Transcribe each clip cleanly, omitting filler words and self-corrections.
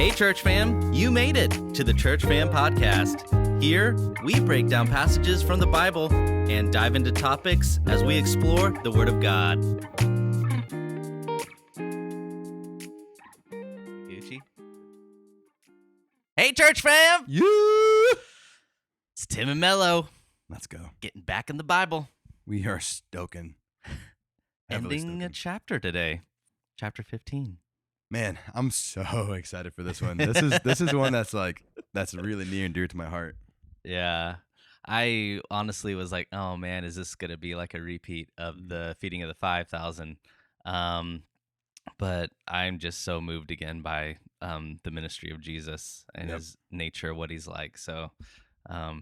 Hey, Church Fam, you made it to the Church Fam Podcast. Here, we break down passages from the Bible and dive into topics as we explore the Word of God. Gucci. Hey, Church Fam! It's Tim and Melo. Let's go. Getting back in the Bible. We are stoking. Ending a chapter today. Chapter 15. Man, I'm so excited for this one. This is one that's really near and dear to my heart. Yeah. I honestly was like, oh man, is this going to be like a repeat of the feeding of the 5,000? But I'm just so moved again by the ministry of Jesus and his nature, what he's like. So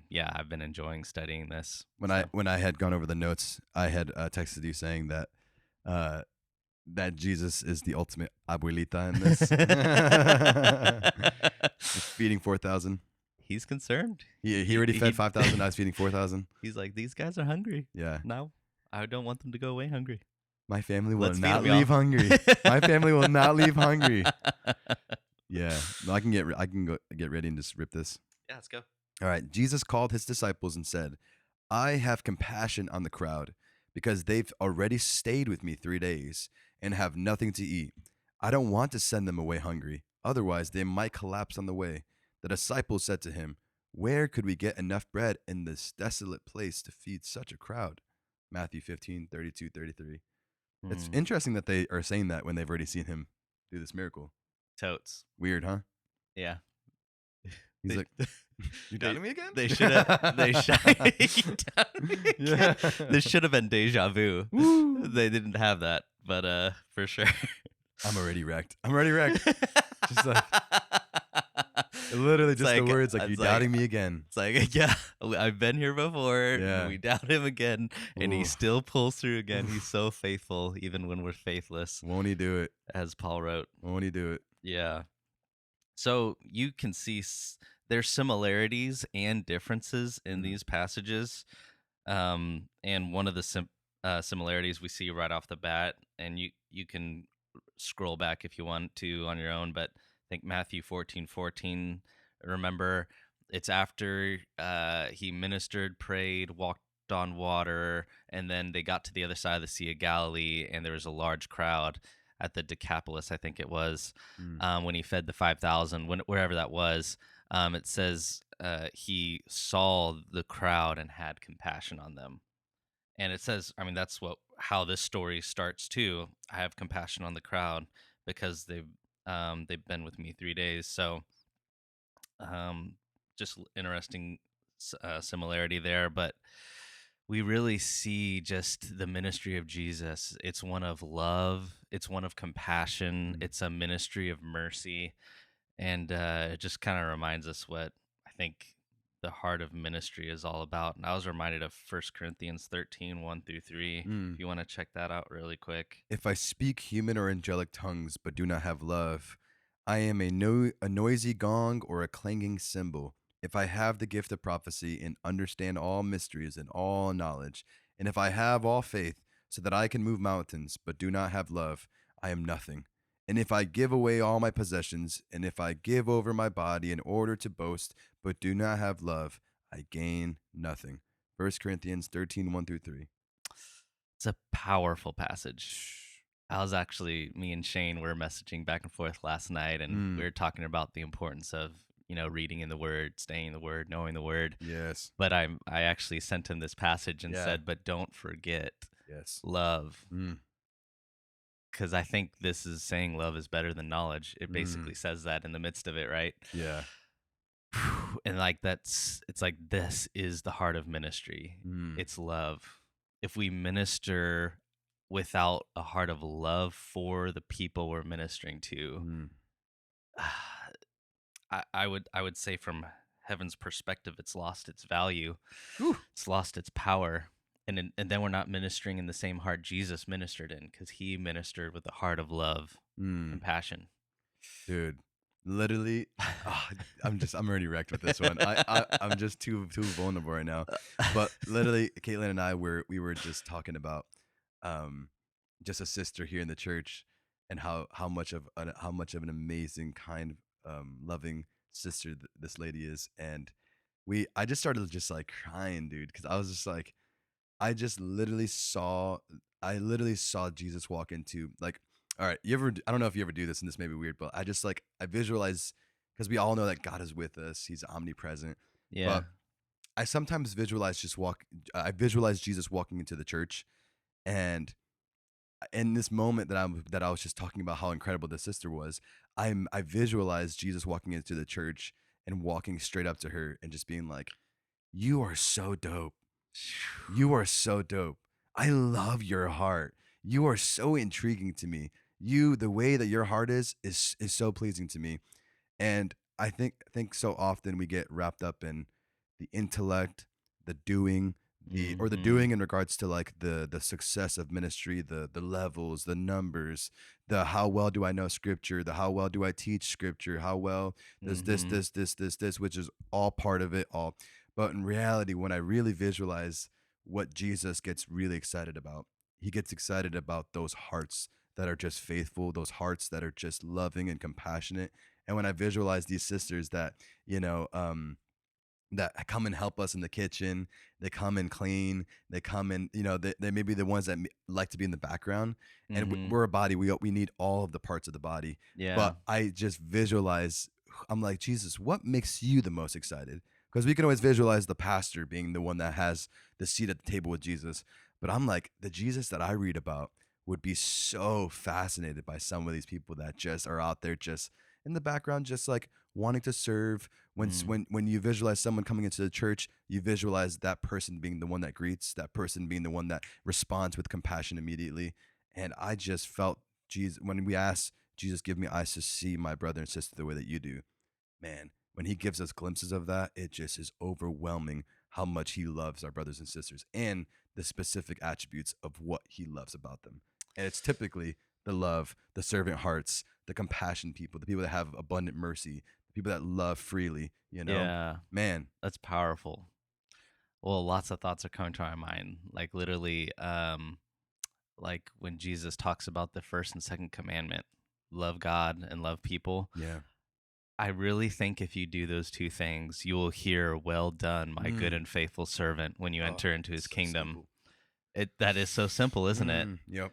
yeah, I've been enjoying studying this. When I had gone over the notes, I had texted you saying that that Jesus is the ultimate Abuelita in this. Just feeding 4,000. He's concerned. He already fed 5,000. I was feeding 4,000. He's like, these guys are hungry. Yeah. No, I don't want them to go away hungry. My family will not leave hungry. My family will not leave hungry. Yeah. No, I can go get ready and just rip this. Yeah, let's go. All right. Jesus called his disciples and said, I have compassion on the crowd because they've already stayed with me 3 days and have nothing to eat. I don't want to send them away hungry. Otherwise, they might collapse on the way. The disciples said to him, where could we get enough bread in this desolate place to feed such a crowd? Matthew 15, 32, 33. It's interesting that they are saying that when they've already seen him do this miracle. Totes. Weird, huh? Yeah. He's like, you doubting me again? They should have. Yeah. This should have been deja vu. Woo. They didn't have that, but for sure. I'm already wrecked. Just like, literally just like, the words like, you doubting me again. It's like, yeah, I've been here before. Yeah. We doubt him again, and he Ooh. still pulls through again. He's so faithful, even when we're faithless, Won't he do it? as Paul wrote. Won't he do it? Yeah. So you can see there's similarities and differences in these passages. And one of the similarities we see right off the bat, and you can scroll back if you want to on your own, but I think Matthew 14:14, remember, it's after he ministered, prayed, walked on water, and then they got to the other side of the Sea of Galilee, and there was a large crowd at the Decapolis, I think it was, when he fed the 5,000, wherever that was. It says he saw the crowd and had compassion on them. And it says, I mean, that's how this story starts too. I have compassion on the crowd because they've been with me 3 days. So just interesting similarity there. But we really see just the ministry of Jesus. It's one of love. It's one of compassion. It's a ministry of mercy. And it just kind of reminds us what I think the heart of ministry is all about. And I was reminded of 1 Corinthians 13, 1-3. If you want to check that out really quick. If I speak human or angelic tongues but do not have love, I am a noisy gong or a clanging cymbal. If I have the gift of prophecy and understand all mysteries and all knowledge, and if I have all faith so that I can move mountains but do not have love, I am nothing. And if I give away all my possessions, and if I give over my body in order to boast, but do not have love, I gain nothing. 1 Corinthians 13, 1-3. It's a powerful passage. Me and Shane were messaging back and forth last night, and we were talking about the importance of, reading in the Word, staying in the Word, knowing the Word. Yes. But I actually sent him this passage and said, but don't forget love. Because I think this is saying love is better than knowledge. It basically says that in the midst of it, right? Yeah. And it's like this is the heart of ministry. It's love. If we minister without a heart of love for the people we're ministering to, I would say from heaven's perspective, it's lost its value. It's lost its power. And then we're not ministering in the same heart Jesus ministered in, because he ministered with a heart of love and passion. Dude, literally, I'm already wrecked with this one. I'm just too vulnerable right now. But literally, Caitlin and I we were just talking about just a sister here in the church and how much of an amazing kind loving sister this lady is, and I just started just like crying, dude, because I was just like, I just literally saw, I literally saw Jesus walk into like, all right, you ever? I don't know if you ever do this, and this may be weird, but I just like I visualize because we all know that God is with us; He's omnipresent, Yeah. but I sometimes visualize I visualize Jesus walking into the church, and in this moment that I was just talking about how incredible the sister was, I visualized Jesus walking into the church and walking straight up to her and just being like, "You are so dope. You are so dope. I love your heart. You are so intriguing to me. The way that your heart is so pleasing to me." And I think so often we get wrapped up in the intellect, the doing, the Hmm. doing in regards to like the success of ministry, the levels, the numbers, the how well do I know scripture, the how well do I teach scripture, how well does Hmm. this, which is all part of it all. But in reality, when I really visualize what Jesus gets really excited about, he gets excited about those hearts that are just faithful, those hearts that are just loving and compassionate. And when I visualize these sisters that, you know, that come and help us in the kitchen, they come and clean, they come and, they may be the ones that like to be in the background. And Hmm. we're a body, we need all of the parts of the body. Yeah. But I just visualize, I'm like, Jesus, what makes you the most excited? Because we can always visualize the pastor being the one that has the seat at the table with Jesus. But I'm like, the Jesus that I read about would be so fascinated by some of these people that just are out there just in the background, just like wanting to serve. Mm. When you visualize someone coming into the church, you visualize that person being the one that greets, that person being the one that responds with compassion immediately. And I just felt Jesus when we ask Jesus, give me eyes to see my brother and sister the way that you do. Man, when he gives us glimpses of that, it just is overwhelming how much he loves our brothers and sisters and the specific attributes of what he loves about them. And it's typically the love, the servant hearts, the compassion people, the people that have abundant mercy, the people that love freely, you know? Yeah. Man, That's powerful. Well, lots of thoughts are coming to my mind. Like literally, like when Jesus talks about the first and second commandment, love God and love people. yeah. I really think if you do those two things, you will hear, "Well done, my good Mm. and faithful servant," when you Oh, enter into his so kingdom. simple. That is so simple, isn't it? Yep.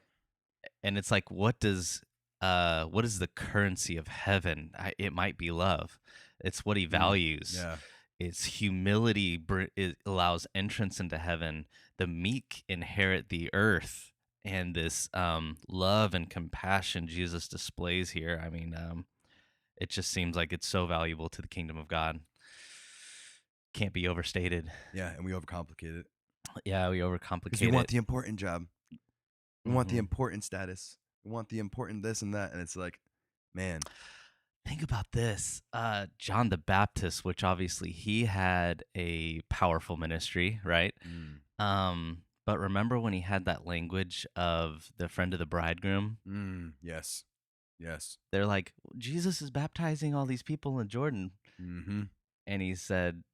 And it's like, what is the currency of heaven? It might be love. It's what he values. Yeah. It's humility. It allows entrance into heaven. The meek inherit the earth, and this love and compassion Jesus displays here. I mean, it just seems like it's so valuable to the kingdom of God. Can't be overstated. Yeah. And we overcomplicate it Yeah, we because we overcomplicate want it. the important job. We want the Hmm. important status. We want the important this and that. And it's like, man, Think about this. John the Baptist, which obviously he had a powerful ministry, right? mm, But remember when he had that language of the friend of the bridegroom? yes. Yes. They're like, Jesus is baptizing all these people in Jordan. Mm-hmm. And he said,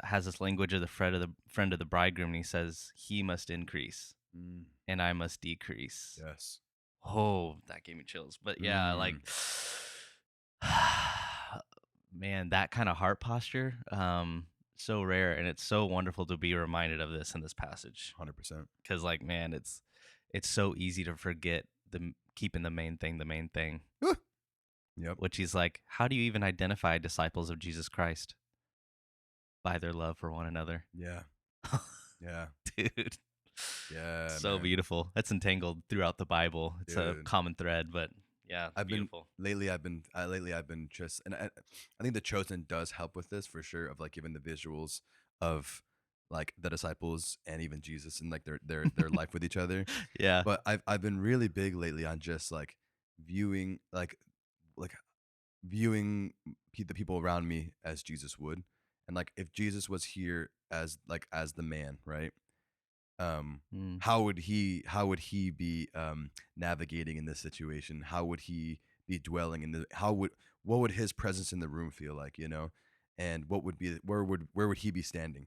has this language of the friend of the bridegroom. And he says, he must increase Mm, and I must decrease. yes. Oh, that gave me chills. But yeah, like Mm, man, that kind of heart posture, so rare, and it's so wonderful to be reminded of this in this passage. 100%. Cuz like man, it's so easy to forget keeping the main thing, Ah, yep. which he's like, how do you even identify disciples of Jesus Christ? By their love for one another. Yeah. Yeah. Dude. Yeah, So man. beautiful. That's entangled throughout the Bible. It's a Dude. common thread, but yeah, I've been beautiful. lately I've been just and I think the chosen does help with this for sure of like giving the visuals of like the disciples and even Jesus and like their life with each other. Yeah. But I've been really big lately on just like viewing like viewing the people around me as Jesus would. And like if Jesus was here as like as the man, right? Mm. How would he be navigating in this situation? How would he be dwelling in the how would what would his presence in the room feel like, and what would be where would he be standing,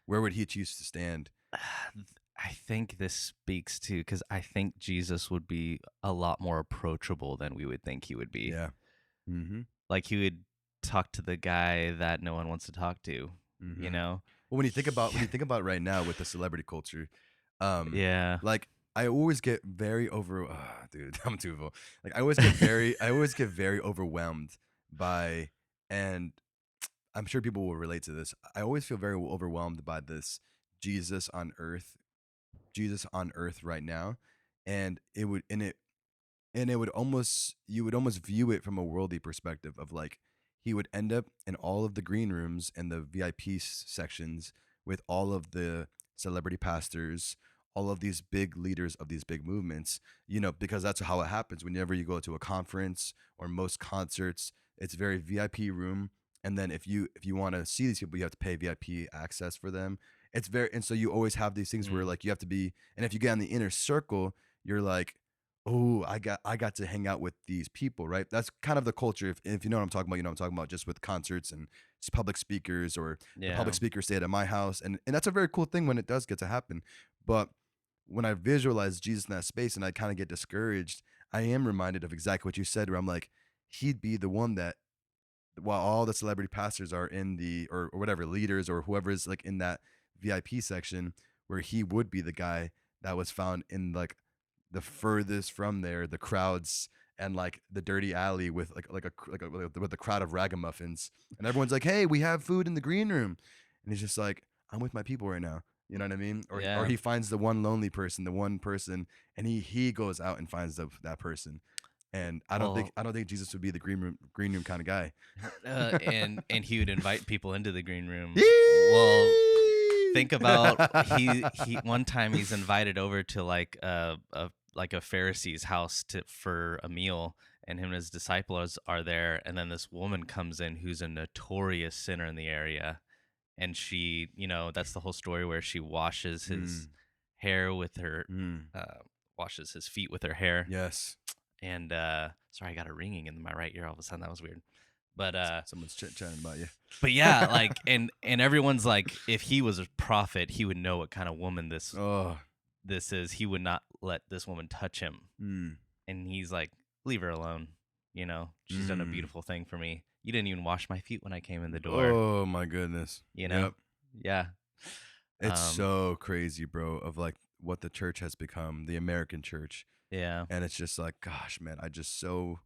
where would he choose to stand? I think this speaks to because I think Jesus would be a lot more approachable than we would think he would be. Yeah. Mm-hmm. Like he would talk to the guy that no one wants to talk to, you Mhm. know? Well, when you think about right now with the celebrity culture, um, Yeah. like I always get very over dude, I'm too full. Like I always get very overwhelmed by and I'm sure people will relate to this. I always feel very overwhelmed by this Jesus on earth, Jesus on earth right now. And it would almost you would almost view it from a worldly perspective of like he would end up in all of the green rooms and the VIP sections with all of the celebrity pastors, all of these big leaders of these big movements, because that's how it happens whenever you go to a conference or most concerts, it's very VIP room. And then if you want to see these people, you have to pay VIP access for them. It's very and so you always have these things where Mm, like you have to be and if you get on the inner circle, you're like, oh, I got to hang out with these people, right? That's kind of the culture. If you know what I'm talking about, you know what I'm talking about, just with concerts and public speakers or the public yeah. speaker stayed at my house. And that's a very cool thing when it does get to happen. But when I visualize Jesus in that space and I kind of get discouraged, I am reminded of exactly what you said, where I'm like, he'd be the one that while all the celebrity pastors are in the or whatever leaders or whoever is like in that VIP section, where he would be the guy that was found in like the furthest from there, the crowds and like the dirty alley with with a crowd of ragamuffins, and everyone's like, "Hey, we have food in the green room," and he's just like, "I'm with my people right now." You know what I mean? Or Yeah. he finds the one lonely person, the one person, and he goes out and finds that person. And Well, I don't think Jesus would be the green room kind of guy. and he would invite people into the green room. Well, Yee! think about he one time he's invited over to like a Pharisee's house for a meal, and him and his disciples are there, and then this woman comes in who's a notorious sinner in the area, and she, that's the whole story where she washes his Mm, hair with her, mm, uh, washes his feet with her hair, yes. and sorry, I got a ringing in my right ear all of a sudden. That was weird, but Someone's chatting about you. but yeah, like and everyone's like, if he was a prophet, he would know what kind of woman Oh. this is. He would not let this woman touch him. Mm, And he's like, leave her alone. She's done a mm. beautiful thing for me. You didn't even wash my feet when I came in the door. Oh my goodness. You know? Yep. Yeah. It's Um, so crazy, bro, of like what the church has become, the American church. yeah. And it's just like, gosh, man, I just so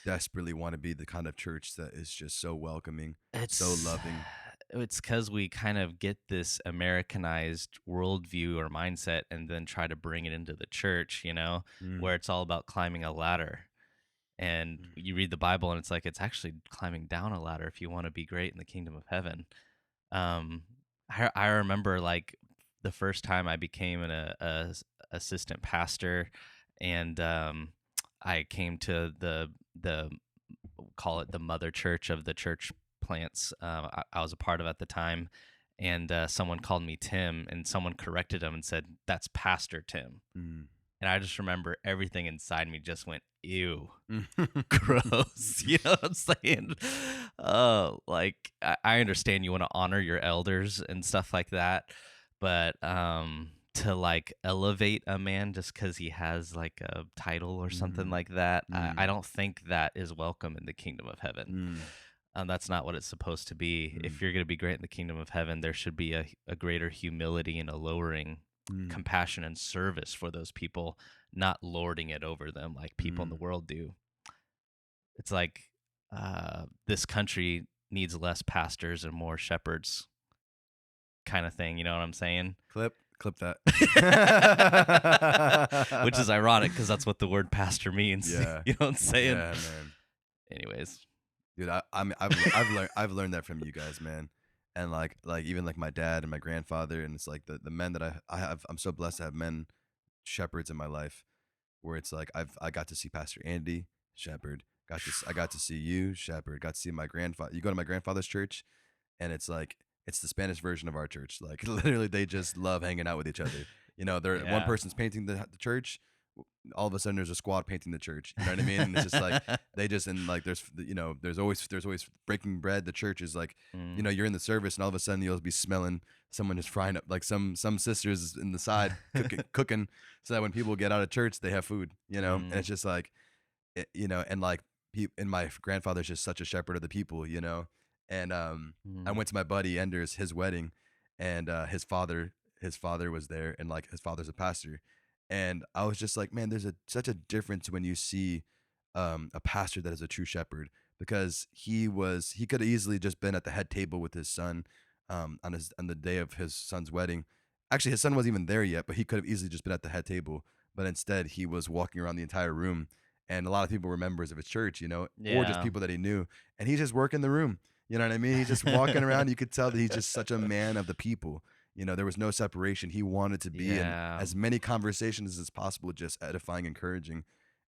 desperately want to be the kind of church that is just so welcoming, so It's loving. it's because we kind of get this Americanized worldview or mindset and then try to bring it into the church, Mm, where it's all about climbing a ladder. And mm, you read the Bible and it's like it's actually climbing down a ladder if you want to be great in the kingdom of heaven. Um, I remember like the first time I became assistant pastor, and I came to the call it the mother church of the church plants I was a part of at the time, and someone called me Tim, and someone corrected him and said that's Pastor Tim, mm. and I just remember everything inside me just went ew. Mm. Gross. You know what I'm saying? Like I understand you want to honor your elders and stuff like that, but to like elevate a man just because he has like a title or something Mm, like that, I mm, don't think that is welcome in the kingdom of heaven. mm, That's not what it's supposed to be. mm, If you're going to be great in the kingdom of heaven, there should be a greater humility and a lowering mm, compassion and service for those people, not lording it over them like people in the mm. world do. It's like this country needs less pastors and more shepherds, kind of thing. You know what I'm saying? Clip that. Which is ironic because that's what the word pastor means. Yeah. You know what I'm saying? Yeah, man. Anyways, Dude, I've learned that from you guys, man. And like even like my dad and my grandfather, and it's like the men that I'm so blessed to have men shepherds in my life, where it's like I got to see Pastor Andy shepherd, I got to see you shepherd, got to see my grandfather. You go to my grandfather's church, and it's like it's the Spanish version of our church. Like literally, they just love hanging out with each other. They're one yeah. person's painting the church. All of a sudden, there's a squad painting the church. You know what I mean? And it's just like they just and like there's always breaking bread. The church is like Mm. you're in the service, and all of a sudden you'll be smelling someone just frying up like some sisters in the side cooking so that when people get out of church they have food. And Mm. it's just like and like and my grandfather's just such a shepherd of the people, And I Mm. went to my buddy Ender's his wedding, and his father was there, and like his father's a pastor, and I was just like, man, there's such a difference when you see a pastor that is a true shepherd, because he could have easily just been at the head table with his son on the day of his son's wedding. Actually, his son wasn't even there yet, but he could have easily just been at the head table. But instead, he was walking around the entire room, and a lot of people were members of his church, or just Yeah. people that he knew, and he's just working the room. You know what I mean? He's just walking around. You could tell that he's just such a man of the people. There was no separation. He wanted to be in Yeah. as many conversations as possible, just edifying, encouraging,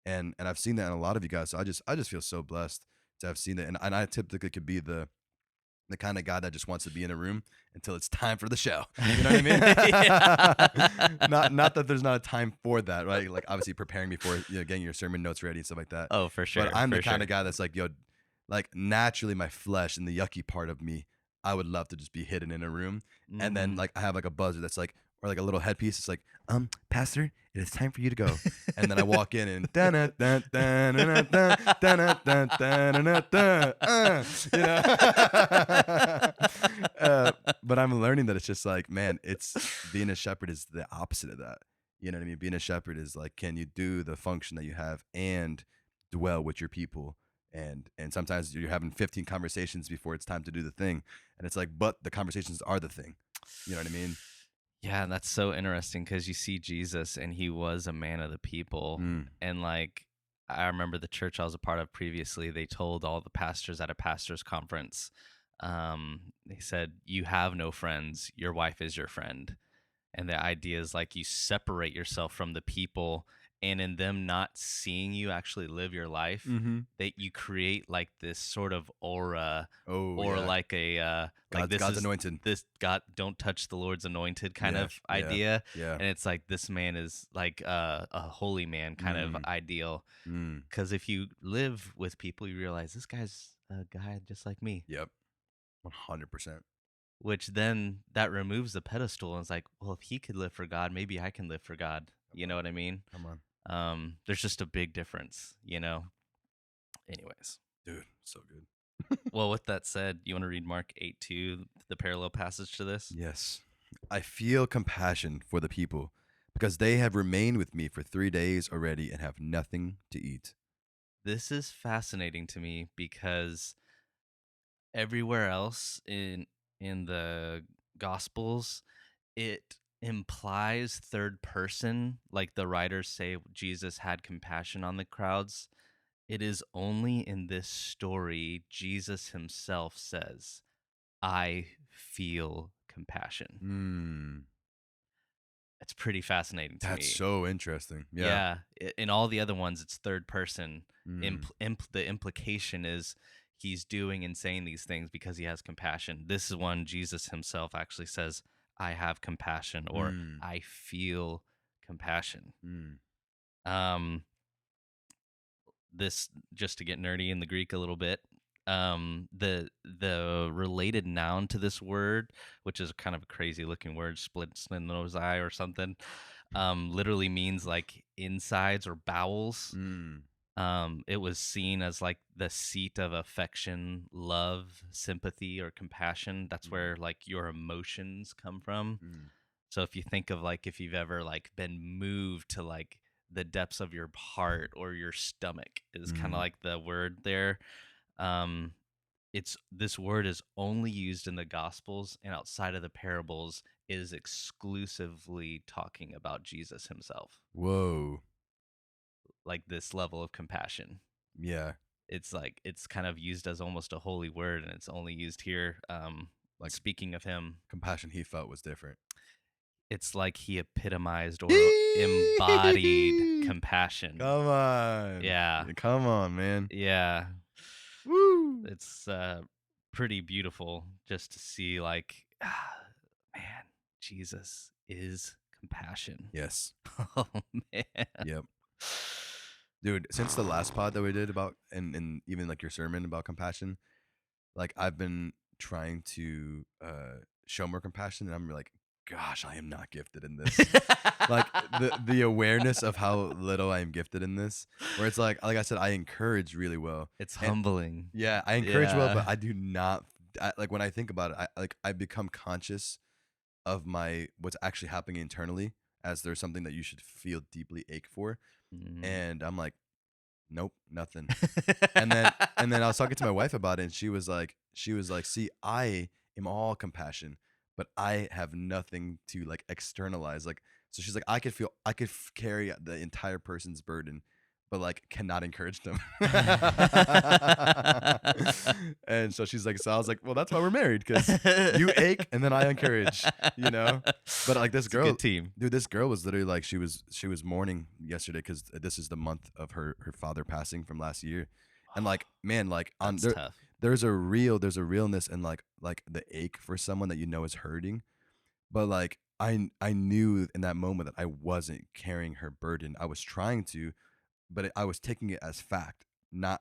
and I've seen that in a lot of you guys. So I just feel so blessed to have seen that, and I typically could be the kind of guy that just wants to be in a room until it's time for the show. You know what I mean? Yeah. not that there's not a time for that, right? Like obviously preparing before, getting your sermon notes ready and stuff like that. Oh, for But sure, I'm the for kind sure. of guy that's like, yo, like naturally my flesh and the yucky part of me, I would love to just be hidden in a room. And then Mhm. like I have like a buzzer that's like, or like a little headpiece. It's like, Pastor, it is time for you to go. And then I walk in and da da da da da da da da da da you know. But I'm learning that it's just like, man, it's being a shepherd is the opposite of that. You know what I mean? Being a shepherd is like, can you do the function that you have and dwell with your people? And sometimes you're having 15 conversations before it's time to do the thing. And it's like, but the conversations are the thing. You know what I mean? Yeah, that's so interesting because you see Jesus and he was a man of the people. Mm. And like, I remember the church I was a part of previously, they told all the pastors at a pastor's conference, they said, "You have no friends, your wife is your friend." And the idea is like you separate yourself from the people, and in them not seeing you actually live your life, Mhm. that you create like this sort of aura, Oh, or yeah. like a like God's this God's is anointed. this God, don't touch the Lord's anointed kind Yeah, of yeah, idea. yeah. And it's like this man is like a holy man kind of Mm, ideal, mm. because if you live with people you realize this guy's a guy just like me, Yep, 100%. which then that removes the pedestal and it's like, well, if he could live for God, maybe I can live for God. Come You know on, what I mean? come on. There's just a big difference. Anyways. Dude, so good. Well, with that said, you want to read Mark 8:2, the parallel passage to this? Yes. I feel compassion for the people because they have remained with me for 3 days already and have nothing to eat. This is fascinating to me because everywhere else in the gospels, it implies third person, like the writers say Jesus had compassion on the crowds. It is only in this story Jesus himself says, "I feel compassion." Mm, It's pretty fascinating to that's me. so interesting. Yeah. Yeah, in all the other ones, it's third person. Mm, The implication is he's doing and saying these things because he has compassion. This is one Jesus himself actually says, "I have compassion," or mm, "I feel compassion." mm, Um, this, just to get nerdy in the Greek a little bit. The related noun to this word, which is kind of a crazy looking word, splenosi or something, literally means like insides or bowels. mm, It was seen as like the seat of affection, love, sympathy, or compassion. That's mm, where like your emotions come from. mm, So if you think of like if you've ever like been moved to like the depths of your heart or your stomach is kind of mm. like the word there. Um, it's this word is only used in the gospels, and outside of the parables is exclusively talking about Jesus himself. Whoa. Like this level of compassion. Yeah. It's like it's kind of used as almost a holy word, and it's only used here. Like Speaking of him, compassion he felt was different. it's like he epitomized or embodied compassion. Come on. Yeah. Yeah, come on, man. Yeah. Woo! It's pretty beautiful just to see like man, Jesus is compassion. Yes. Oh man. Yep. Dude, since the last pod that we did about and even like your sermon about compassion, like I've been trying to show more compassion, and I'm like gosh, I am not gifted in this. Like the awareness of how little I am gifted in this, where it's like I said, I encourage really well, It's and humbling. yeah, I encourage well, but Yeah. I do not. Like when I think about it, I become conscious of my what's actually happening internally, as there's something that you should feel deeply ache for, Mhm. and I'm like, nope, nothing. And then I was talking to my wife about it, and she was like, "See, I am all compassion, but I have nothing to like externalize." Like, so she's like, I could carry the entire person's burden, but like cannot encourage them." And so she's like, so I was like, well, that's why we're married, because you ache and then I encourage, you know. But like this It's a girl, good team. dude, this girl was literally like she was mourning yesterday because this is the month of her father passing from last year, and like man, like on That's there, tough. there's a realness and like the ache for someone that you know is hurting, but like I knew in that moment that I wasn't carrying her burden. I was trying to, but I was taking it as fact, not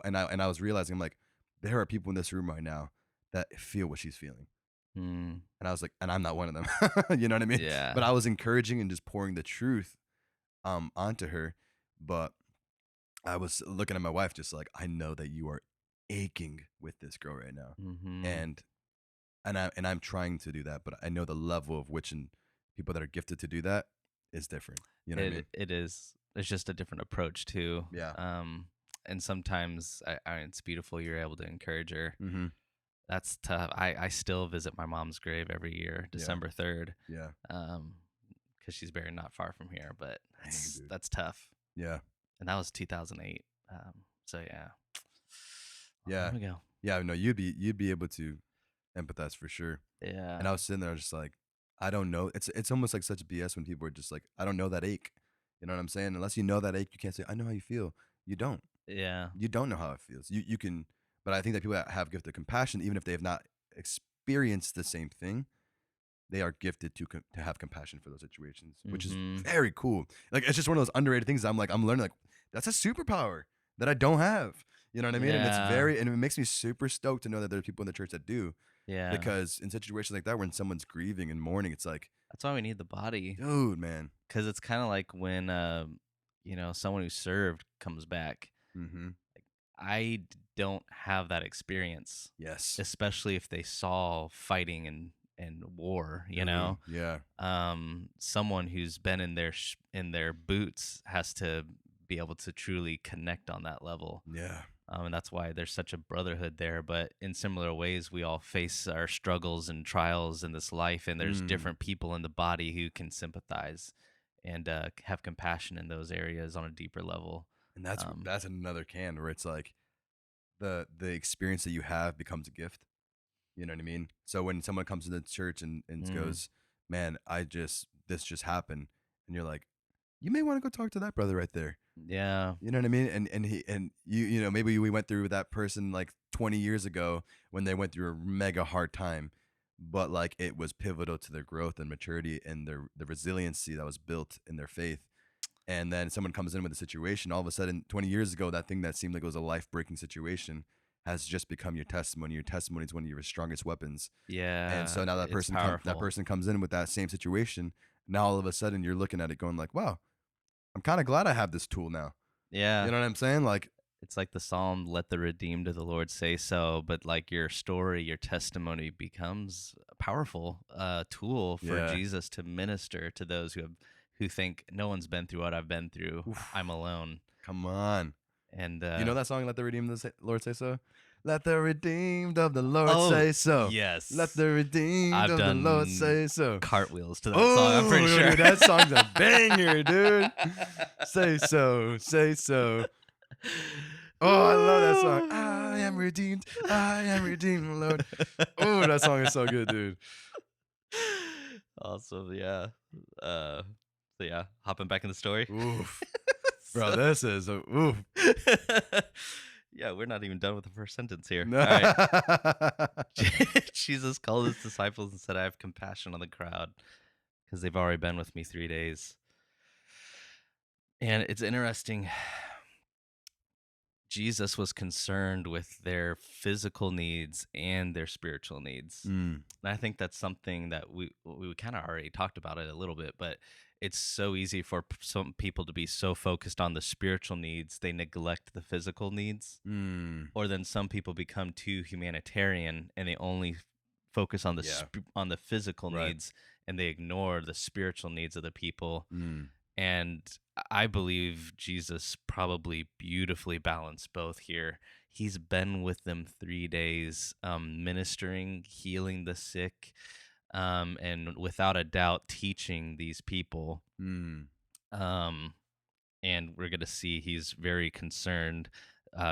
and I was realizing I'm like, there are people in this room right now that feel what she's feeling. Mm, And I was like, and I'm not one of them. You know what I mean? But yeah. I was encouraging and just pouring the truth onto her. But I was looking at my wife just like, I know that you are aching with this girl right now. Mhm. And I'm trying to do that, but I know the level of which and people that are gifted to do that is different. You know what I It mean? it is. It's just a different approach too. Yeah. And sometimes it's beautiful you're able to encourage her. Mm-hmm. That's tough. I still visit my mom's grave every year, Yeah. December 3rd, Yeah. um, because she's buried not far from here. But Dang, dude. that's tough. Yeah. And that was 2008. So yeah. Well, there Yeah. we go. Yeah. No, you'd be able to empathize for sure. And Yeah. I was sitting there just like, I don't know. It's almost like such BS when people are just like, I don't know that ache. You know what I'm saying? Unless you know that ache, you can't say, I know how you feel. You don't. Yeah. You don't know how it feels. You can, but I think that people that have gifted compassion, even if they have not experienced the same thing, they are gifted to have compassion for those situations, which is Mhm. very cool. Like it's just one of those underrated things. I'm learning like that's a superpower that I don't have. You know what I mean? And Yeah. it makes me super stoked to know that there are people in the church that do, Yeah. because in situations like that when someone's grieving and mourning, it's like, That's why we need the body. dude, man. 'Cause it's kinda like when, someone who served comes back. Mm-hmm. Don't have that experience, Yes, especially if they saw fighting and war, you dude. know? Yeah, Someone who's been in their boots has to be able to truly connect on that level. yeah. And that's why there's such a brotherhood there. But in similar ways, we all face our struggles and trials in this life, and there's Mm. different people in the body who can sympathize and have compassion in those areas on a deeper level. And that's Um, that's another can where it's like the experience that you have becomes a gift. You know what I mean? So when someone comes into the church and mm, goes, "Man, this just happened," and you're like, "You may want to go talk to that brother right there." yeah, You know what I mean? And you know, maybe we went through with that person like 20 years ago when they went through a mega hard time, but like it was pivotal to their growth and maturity and the resiliency that was built in their faith. And then someone comes in with a situation, all of a sudden 20 years ago that thing that seemed like it was a life-breaking situation has just become your testimony. Your testimony is one of your strongest weapons. And yeah, so now it's that powerful. person comes in with that same situation. Now all of a sudden you're looking at it going like, wow, I'm kind of glad I have this tool now. You Yeah, know what I'm saying? Like, it's like the psalm, "Let the redeemed of the Lord say so." But like your story, your testimony becomes a powerful tool for yeah. Jesus to minister to those who think no one's been through what I've been through. I'm Oof, alone. come on. And You know that song, Let the Redeemed of the Lord Say So? Let the redeemed of the Lord oh say so. Let yes, the redeemed I've of the Lord done say so. cartwils to that song. I'm pretty Oh, sure. dude, that song's a banger, dude. Say so, say so. Oh, I love that song. I am redeemed, Lord. Oh, that song is so good, dude. Awesome, yeah. Uh, so yeah, hopping back in the story. Oof. Bro, So, this is a oof. yeah, we're not even done with the first sentence here. No. All right. Jesus called his disciples and said, "I have compassion on the crowd because they've already been with me 3 days." And it's interesting. Jesus was concerned with their physical needs and their spiritual needs. Mm. And I think that's something that we kind of already talked about it a little bit, but it's so easy for some people to be so focused on the spiritual needs they neglect the physical needs, Mm. or then some people become too humanitarian and they only focus on Yeah. on the physical Right. needs and they ignore the spiritual needs of the people. Mm. And I believe Jesus probably beautifully balanced both here. He's been with them 3 days, ministering, healing the sick, and without a doubt teaching these people. Mm. Um, and we're going to see he's very concerned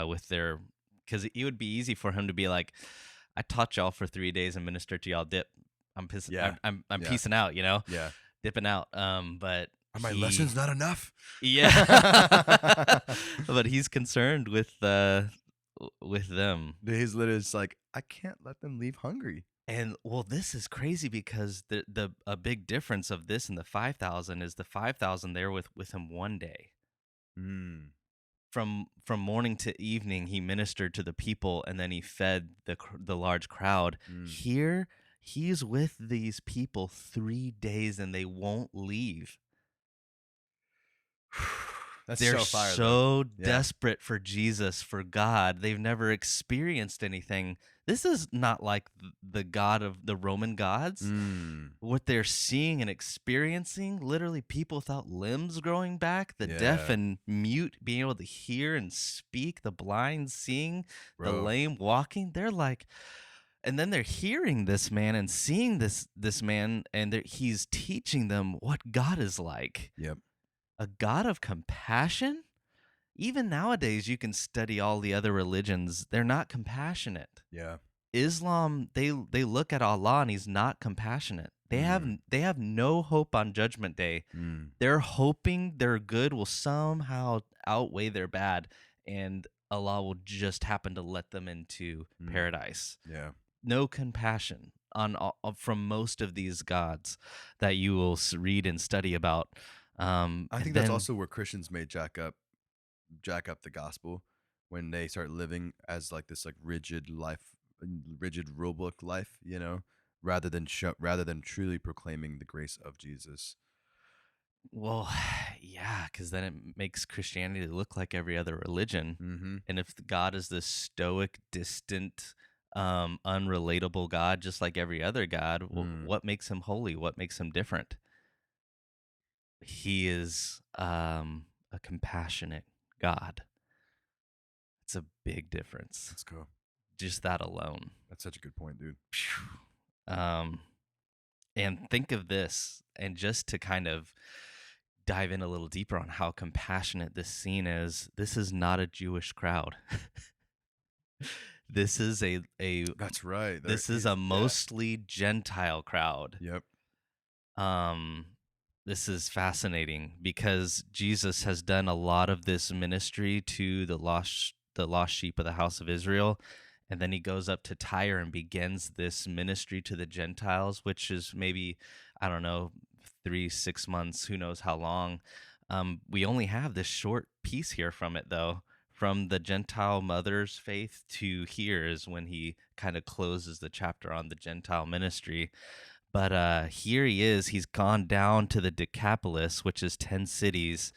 with their, because it would be easy for him to be like, I taught y'all for 3 days and ministered to y'all. Dip. I'm pissing. Yeah. I'm Yeah. peacing out. Yeah. Dipping out. But Are my lessons not enough? yeah, but he's concerned with them. His literally is like, I can't let them leave hungry. And well, this is crazy because the a big difference of this and the 5,000 is the 5,000 there with him one day. Mm. From morning to evening, he ministered to the people, and then he fed the large crowd. Mm. Here, he's with these people 3 days, and they won't leave. That's They're so fire, so though. Yeah. desperate for Jesus, for God. They've never experienced anything. This is not like the God of the Roman gods. Mm. What they're seeing and experiencing, literally people without limbs growing back, the deaf Yeah. and mute being able to hear and speak, the blind seeing, the Bro. lame walking. They're like, and then they're hearing this man and seeing this man, and he's teaching them what God is like. Yep. A God of compassion? Even nowadays, you can study all the other religions. They're not compassionate. Yeah. Islam, they look at Allah and he's not compassionate. Mm. They have no hope on Judgment Day. Mm. They're hoping their good will somehow outweigh their bad, and Allah will just happen to let them into paradise. Yeah. No compassion on from most of these gods that you will read and study about. I think that's also where Christians may jack up the gospel when they start living as like this like rigid rule book life, rather than truly proclaiming the grace of Jesus. Well, yeah, because then it makes Christianity look like every other religion. Mm-hmm. And if God is this stoic, distant, unrelatable God, just like every other God, what makes him holy? What makes him different? He is a compassionate God. It's a big difference. Let's go. Just that alone. That's such a good point, dude. And think of this, and just to kind of dive in a little deeper on how compassionate this scene is, this is not a Jewish crowd. This is That's right. This is a mostly Gentile crowd. Yep. This is fascinating because Jesus has done a lot of this ministry to the lost sheep of the house of Israel. And then he goes up to Tyre and begins this ministry to the Gentiles, which is maybe, I don't know, 3-6 months, who knows how long. We only have this short piece here from it, though. From the Gentile mother's faith to here is when he kind of closes the chapter on the Gentile ministry. But here he is. He's gone down to the Decapolis, which is 10 cities.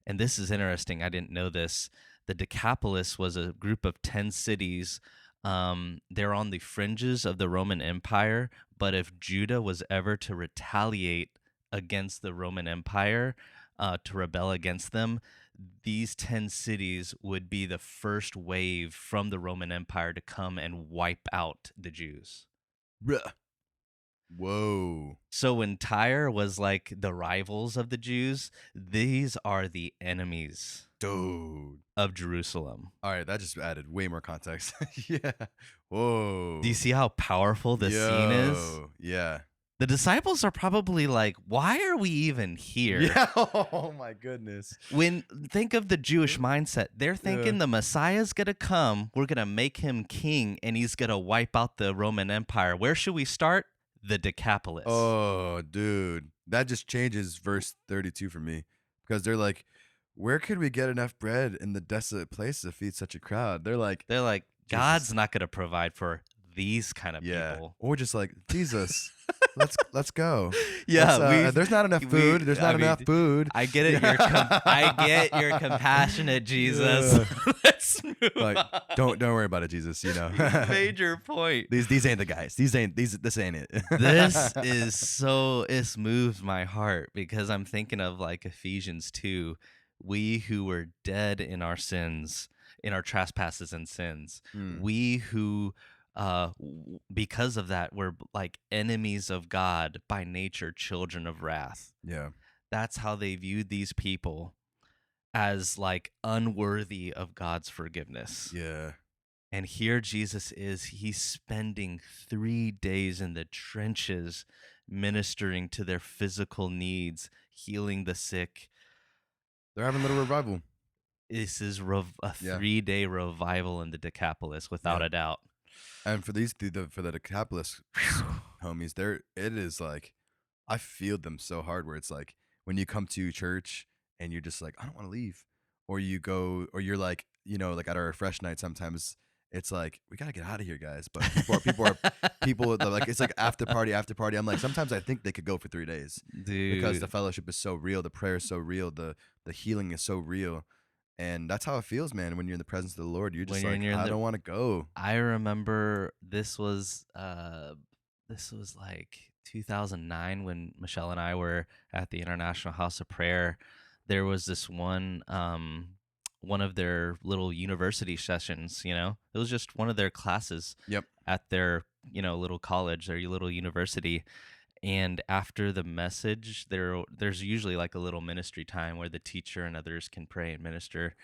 And this is interesting. I didn't know this. The Decapolis was a group of 10 cities. They're on the fringes of the Roman Empire. But if Judah was ever to retaliate against the Roman Empire, to rebel against them, these 10 cities would be the first wave from the Roman Empire to come and wipe out the Jews. Bruh. Whoa. So when Tyre was like the rivals of the Jews, these are the enemies, dude, of Jerusalem. All right, that just added way more context. Yeah. Whoa. Do you see how powerful this scene is? Yeah. The disciples are probably like, why are we even here? Yeah. Oh my goodness. Think of the Jewish mindset. They're thinking the Messiah's going to come, we're going to make him king, and he's going to wipe out the Roman Empire. Where should we start? The Decapolis. Oh, dude. That just changes verse 32 for me, because they're like, where could we get enough bread in the desolate place to feed such a crowd? They're like, They're like, Jesus, God's not going to provide for these kind of yeah, people. or just like Jesus, let's go. Let's Yeah, we've there's not enough we food. There's not I mean, enough food. I get it. I get you're compassionate, Jesus. Yeah. Let's move Like, on. don't worry about it, Jesus. You know, You made your point. these ain't the guys. This ain't it. It's moved my heart because I'm thinking of like Ephesians 2. We who were dead in our sins, in our trespasses and sins, Mm, we who because of that were like enemies of God by nature, children of wrath. yeah, That's how they viewed these people, as like unworthy of God's forgiveness. yeah. And here Jesus is, he's spending 3 days in the trenches ministering to their physical needs, healing the sick. They're having a little revival. This is a Yeah, 3 day revival in the Decapolis, without yeah. a doubt. And for for the Decapolis homies, it is like I feel them so hard. Where it's like when you come to church and you're just like, I don't want to leave, or you go, or you're like, like at our refresh night. Sometimes it's like we gotta get out of here, guys. But people are like it's like after party after party. I'm like sometimes I think they could go for 3 days because the Dude, fellowship is so real, the prayer is so real, the healing is so real, and that's how it feels, man. When you're in the presence of the Lord, you're when just you're like, in I the don't want to go. I remember this was like 2009 when Michelle and I were at the International House of Prayer. There was this one of their little university sessions, you know. It was just one of their classes Yep. at their, little college, their little university. And after the message, there's usually like a little ministry time where the teacher and others can pray and minister,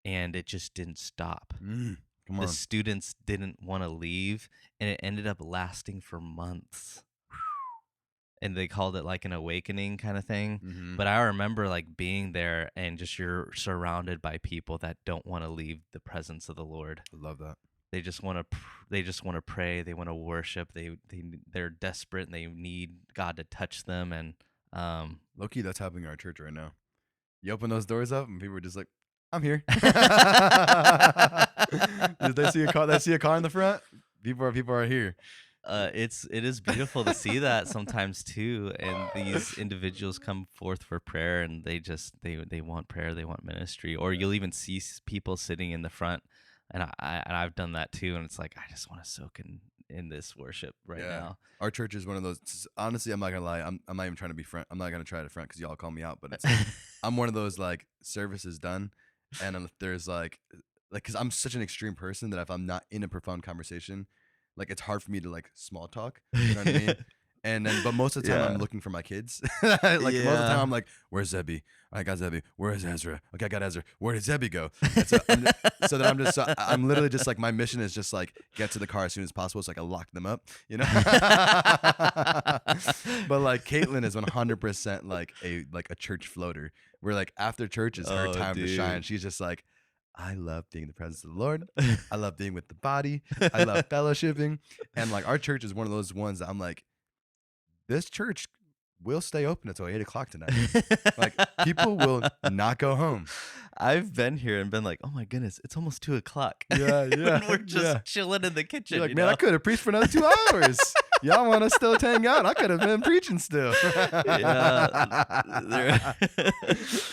and it just didn't stop. Come The on. students didn't want to leave, and it ended up lasting for months. And they called it like an awakening kind of thing. Mm-hmm. But I remember like being there, and just you're surrounded by people that don't want to leave the presence of the Lord. I love that. They just want to pray, they want to worship. They're desperate and they need God to touch them, and Low key, that's happening in our church right now. You open those doors up, and people are just like, "I'm here." Did they see a car? They see a car in the front. People are here. it is beautiful to see that sometimes too, and these individuals come forth for prayer, and they want prayer, they want ministry, or you'll even see people sitting in the front, and I've done that too, and it's like I just want to soak in this worship right Yeah. now. Our church is one of those. Honestly, I'm not gonna lie. I'm not even trying to be front. I'm not gonna try to front because y'all call me out. But it's I'm one of those like services done, and there's because I'm such an extreme person that if I'm not in a profound conversation, like it's hard for me to like small talk. You know what I mean? And then, but most of the time I'm Yeah, looking for my kids. Like most of the time yeah. I'm like, "Where's Zebby? I got Zebby. Where's Ezra? Okay, I got Ezra. Where did Zebby go?" And so that I'm literally just like my mission is just like get to the car as soon as possible so I can lock them up, you know. But like Caitlin is 100% like a church floater. Where like after church is her Oh, time to shine. dude. She's just like, I love being in the presence of the Lord. I love being with the body. I love fellowshipping. And like our church is one of those ones that I'm like, this church will stay open until 8 o'clock tonight. Like people will not go home. I've been here and been like, oh my goodness, it's almost 2 o'clock. Yeah, When yeah, we're just yeah. chilling in the You're kitchen, like, man, I could have preached for another 2 hours. Y'all want to still hang out? I could have been preaching still. Yeah, there.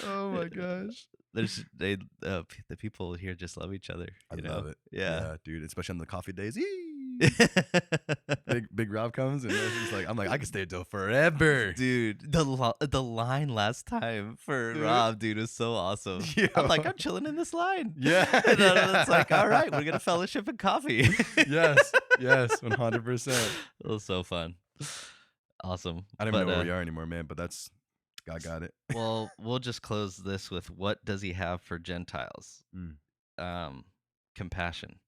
Oh my gosh. The people here just love each other. I love it. Yeah. Yeah, dude. Especially on the coffee days. Eee! Big Rob comes and it's just like I'm like I can stay until forever. Dude, the line last time for Dude. Rob, dude, was so awesome. Yo. I'm like, I'm chilling in this line. Yeah, And then yeah. it's like, all right, we're gonna fellowship and coffee. Yes, 100%. It was so fun. Awesome. I don't even But know where we are anymore, man. But that's God got it. well, we'll just close this with what does he have for Gentiles? Mm, Compassion.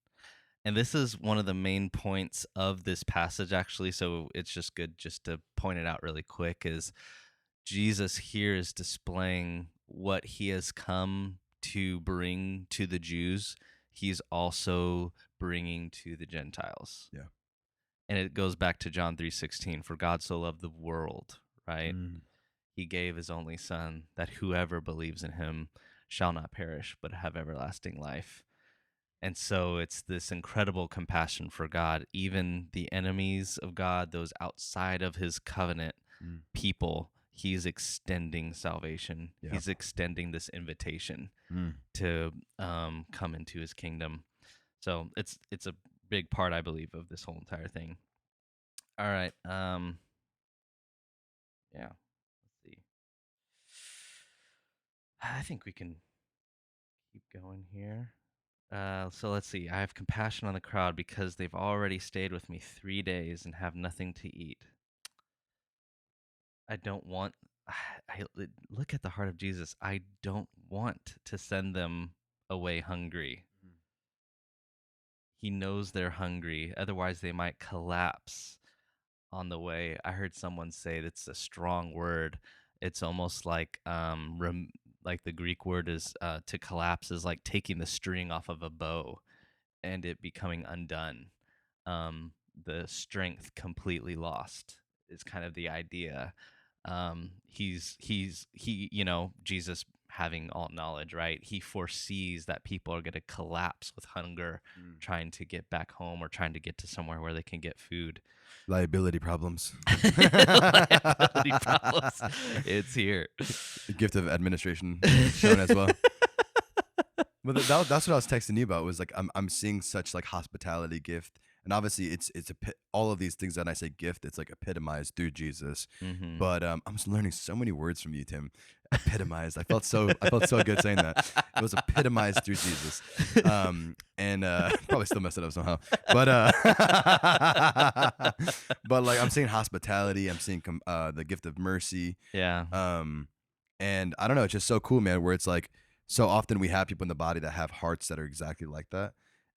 And this is one of the main points of this passage, actually. So it's just good just to point it out really quick is Jesus here is displaying what he has come to bring to the Jews. He's also bringing to the Gentiles. yeah. And it goes back to John 3:16, for God so loved the world, right? Mm, He gave his only son that whoever believes in him shall not perish, but have everlasting life. And so it's this incredible compassion for God, even the enemies of God, those outside of his covenant Mm. people, he's extending salvation. Yeah. He's extending this invitation Mm. to come into his kingdom. So it's a big part, I believe, of this whole entire thing. All right. Yeah. Let's see. I think we can keep going here. So let's see. I have compassion on the crowd because they've already stayed with me 3 days and have nothing to eat. I don't want. Look at the heart of Jesus. I don't want to send them away hungry. Mhm. He knows they're hungry. Otherwise, they might collapse on the way. I heard someone say that's a strong word. It's almost like like the Greek word is to collapse is like taking the string off of a bow and it becoming undone. The strength completely lost is kind of the idea. Jesus having all knowledge, right? He foresees that people are going to collapse with hunger, Mm. trying to get back home or trying to get to somewhere where they can get food. Liability problems. Liability problems. It's here. The gift of administration shown as well. But that's what I was texting you about. Was like I'm seeing such like hospitality gift, and obviously all of these things that I say gift, it's like epitomized through Jesus. Hmm. But I'm just learning so many words from you, Tim. Epitomized. I felt so good saying that. It was epitomized through Jesus. And probably still messed it up somehow. But but like I'm seeing hospitality. I'm seeing the gift of mercy. Yeah. Um, and I don't know. It's just so cool, man. Where it's like so often we have people in the body that have hearts that are exactly like that,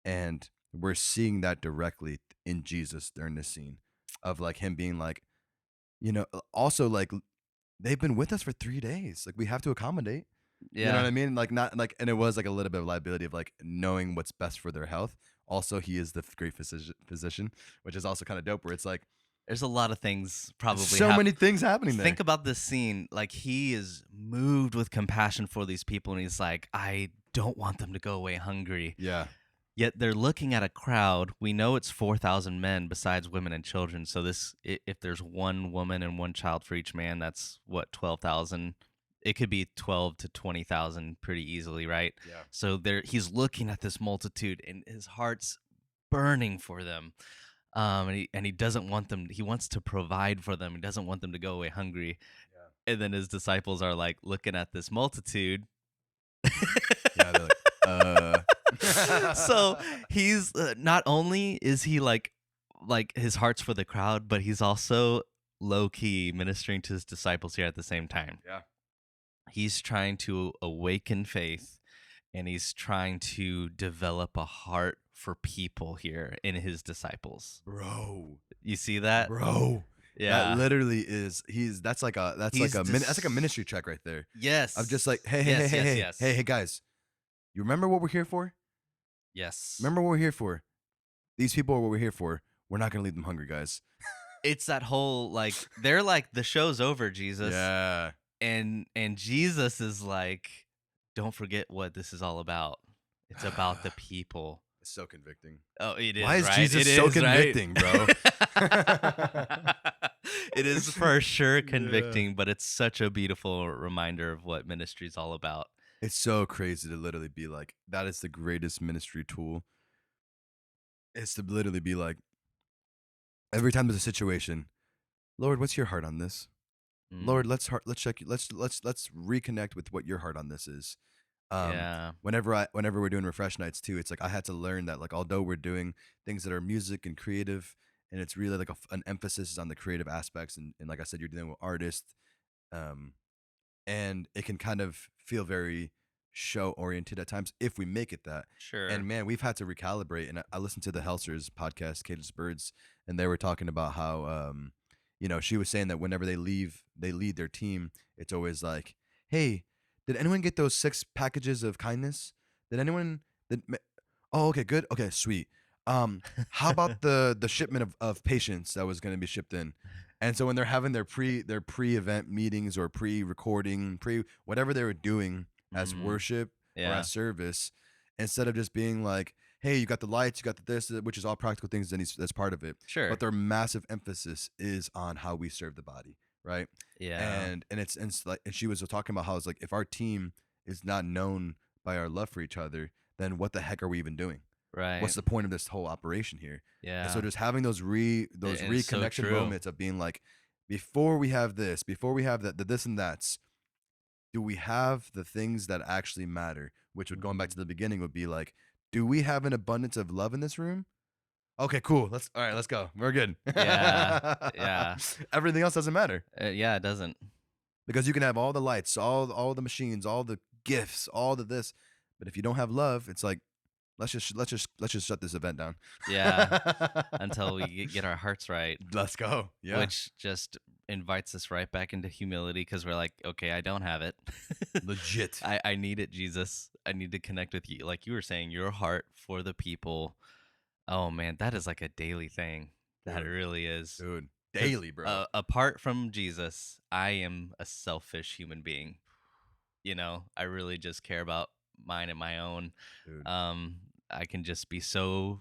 and we're seeing that directly in Jesus during this scene of like him being like, also like they've been with us for 3 days. Like we have to accommodate. You know Yeah. what I mean? Like not like, and it was like a little bit of liability of like knowing what's best for their health. Also, he is the great physician, which is also kind of dope. Where it's like There's a lot of things probably so many things happening there. Think about this scene. Like he is moved with compassion for these people, and he's like, I don't want them to go away hungry. Yeah. Yet they're looking at a crowd. We know it's 4,000 men besides women and children. So if there's one woman and one child for each man, that's what 12,000. It could be 12 to 20,000 pretty easily, right? Yeah. So he's looking at this multitude, and his heart's burning for them. And he doesn't want them. He wants to provide for them. He doesn't want them to go away hungry. And then his disciples are like looking at this multitude. Yeah. They're like, So he's not only is he like his heart's for the crowd, but he's also low key ministering to his disciples here at the same time. Yeah. He's trying to awaken faith, and he's trying to develop a heart for people here in his disciples. Bro. You see that? Bro. Yeah. That literally is that's like a ministry check right there. Yes. Of just like, hey, Yes, hey, yes, hey, hey, yes. hey, hey, guys. You remember what we're here for? Yes. Remember what we're here for? These people are what we're here for. We're not gonna leave them hungry, guys. It's that whole like they're like the show's over, Jesus. Yeah. And Jesus is like, don't forget what this is all about. It's about the people. It's so convicting. Oh, it is. Why is right? Jesus It so is, right? convicting, bro? It is for sure convicting, but it's such a beautiful reminder of what ministry is all about. It's so crazy to literally be like, that is the greatest ministry tool. It's to literally be like, every time there's a situation, Lord, what's your heart on this? Lord, let's check. Let's reconnect with what your heart on this is. Yeah. Whenever we're doing refresh nights too, it's like I had to learn that like although we're doing things that are music and creative, and it's really like an emphasis is on the creative aspects, and like I said, you're dealing with artists, and it can kind of feel very show oriented at times if we make it that. Sure. And man, we've had to recalibrate. And I listened to the Helsers podcast, Cage's Birds, and they were talking about how she was saying that whenever they lead their team, it's always like, hey, did anyone get those 6 packages of kindness? Did anyone? Oh, okay, good. Okay, sweet. How about the shipment of patience that was going to be shipped in? And so when they're having their pre-event meetings or pre-recording, whatever they were doing as Mm, worship or yeah. as service, instead of just being like, hey, you got the lights, you got the this, which is all practical things that's part of it. But Sure. their massive emphasis is on how we serve the body, right? Yeah. And it's like, and she was talking about how it's like, if our team is not known by our love for each other, then what the heck are we even doing? Right. What's the point of this whole operation here? And so Yeah. just having those And it's so reconnection true. moments of being like, before we have this, before we have that, the this and that's, do we have the things that actually matter? Which would, going back Mhm. to the beginning, would be like, do we have an abundance of love in this room? Okay, cool. All right, let's go. We're good. Yeah. Yeah. Everything else doesn't matter Yeah, it doesn't. because you can have all the lights, all the machines, all the gifts, all the this, but if you don't have love, it's like, let's just shut this event down. Yeah. Until we get our hearts right, Let's go. Yeah. which just invites us right back into humility because we're like, okay, I don't have it. Legit. I need it, Jesus. I need to connect with you. Like you were saying, your heart for the people. Oh man, that is like a daily thing. That Dude. really is. Dude. Because Daily, bro. apart from Jesus, I am a selfish human being. I really just care about mine and my own. Dude. Um, I can just be so,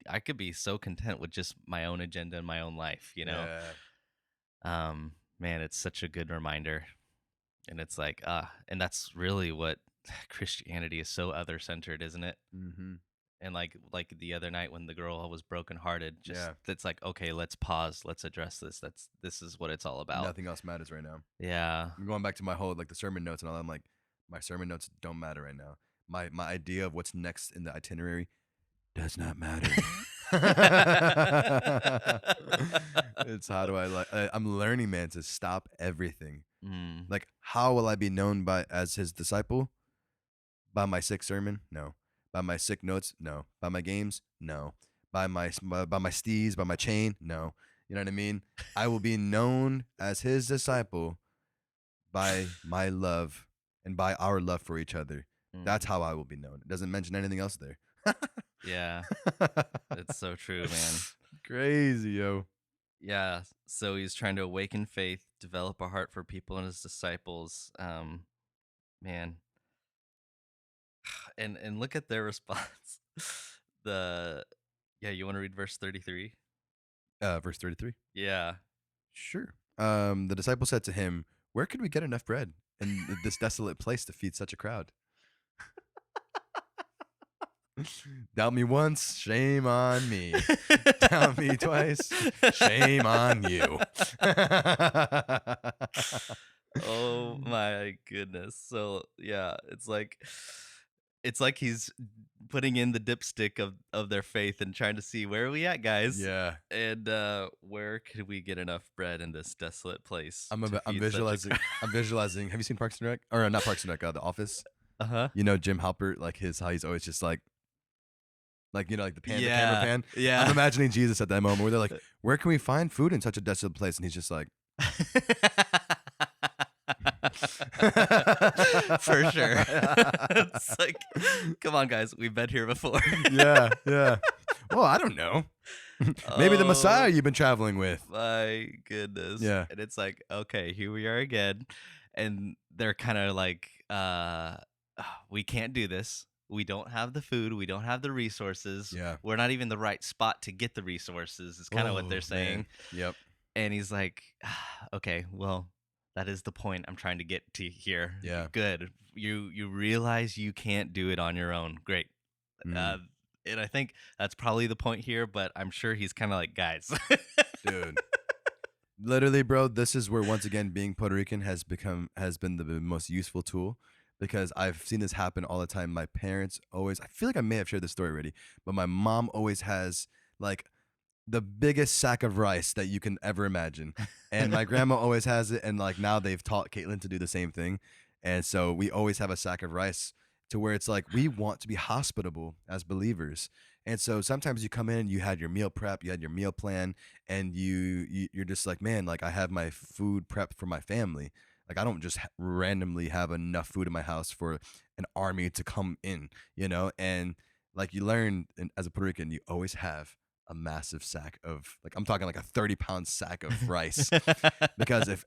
I could be so content with just my own agenda and my own life. Yeah. Man, it's such a good reminder. And it's like, and that's really what Christianity is, so other centered, isn't it? Mm-hmm. And like the other night when the girl was brokenhearted, just Yeah. it's like, okay, let's pause, let's address this. This is what it's all about. Nothing else matters right now. Yeah. I'm going back to my whole like the sermon notes and all that. I'm like, my sermon notes don't matter right now. My idea of what's next in the itinerary does not matter. It's how do I like I'm learning, man, to stop everything. Mm. Like, how will I be known by as his disciple? By my sick sermon? No. By my sick notes? No. By my games? No. By my steez, by my chain? No. You know what I mean? I will be known as his disciple by my love and by our love for each other. That's Mm. how I will be known. It doesn't mention anything else there. Yeah. It's so true, man. Crazy, yo. Yeah. So he's trying to awaken faith, develop a heart for people and his disciples. Man, and look at their response. the Yeah, you want to read verse 33? Verse 33. Yeah. Sure. The disciple said to him, where could we get enough bread in this desolate place to feed such a crowd? Doubt me once, shame on me. Doubt me twice, shame on you. Oh my goodness. So yeah, it's like he's putting in the dipstick of their faith and trying to see, where are we at, guys? Yeah. And where could we get enough bread in this desolate place I'm to I'm feed such a visualizing. I'm visualizing. Have you seen Parks and Rec? Or not Parks and Rec? The Office. Uh-huh. You know Jim Halpert, like how he's always just like like the camera Yeah. pan. I'm Yeah. imagining Jesus at that moment where they're like, where can we find food in such a desolate place? And he's just like, For sure. It's like, come on, guys, we've been here before. yeah, yeah. Well, I don't know. Maybe the Messiah Oh you've been traveling with. my goodness. Yeah. And it's like, okay, here we are again. And they're kind of like, we can't do this. We don't have the food. We don't have the resources. Yeah. We're not even the right spot to get the resources, is kind of what they're Oh, saying. man. Yep. And he's like, okay, well, that is the point I'm trying to get to here. Yeah. Good. You realize you can't do it on your own. Great. Uh, Mm, and I think that's probably the point here, but I'm sure he's kind of like, guys. dude. Literally, bro, this is where once again being Puerto Rican has been the most useful tool because I've seen this happen all the time. My parents always, I feel like I may have shared this story already, but my mom always has like the biggest sack of rice that you can ever imagine. And my grandma always has it. And like now they've taught Caitlin to do the same thing. And so we always have a sack of rice to where it's like we want to be hospitable as believers. And so sometimes you come in, you had your meal prep, you had your meal plan, and you're just like, man, like I have my food prep for my family. Like I don't just randomly have enough food in my house for an army to come in, And like you learn as a Puerto Rican, you always have a massive sack of like I'm talking like a 30-pound sack of rice because if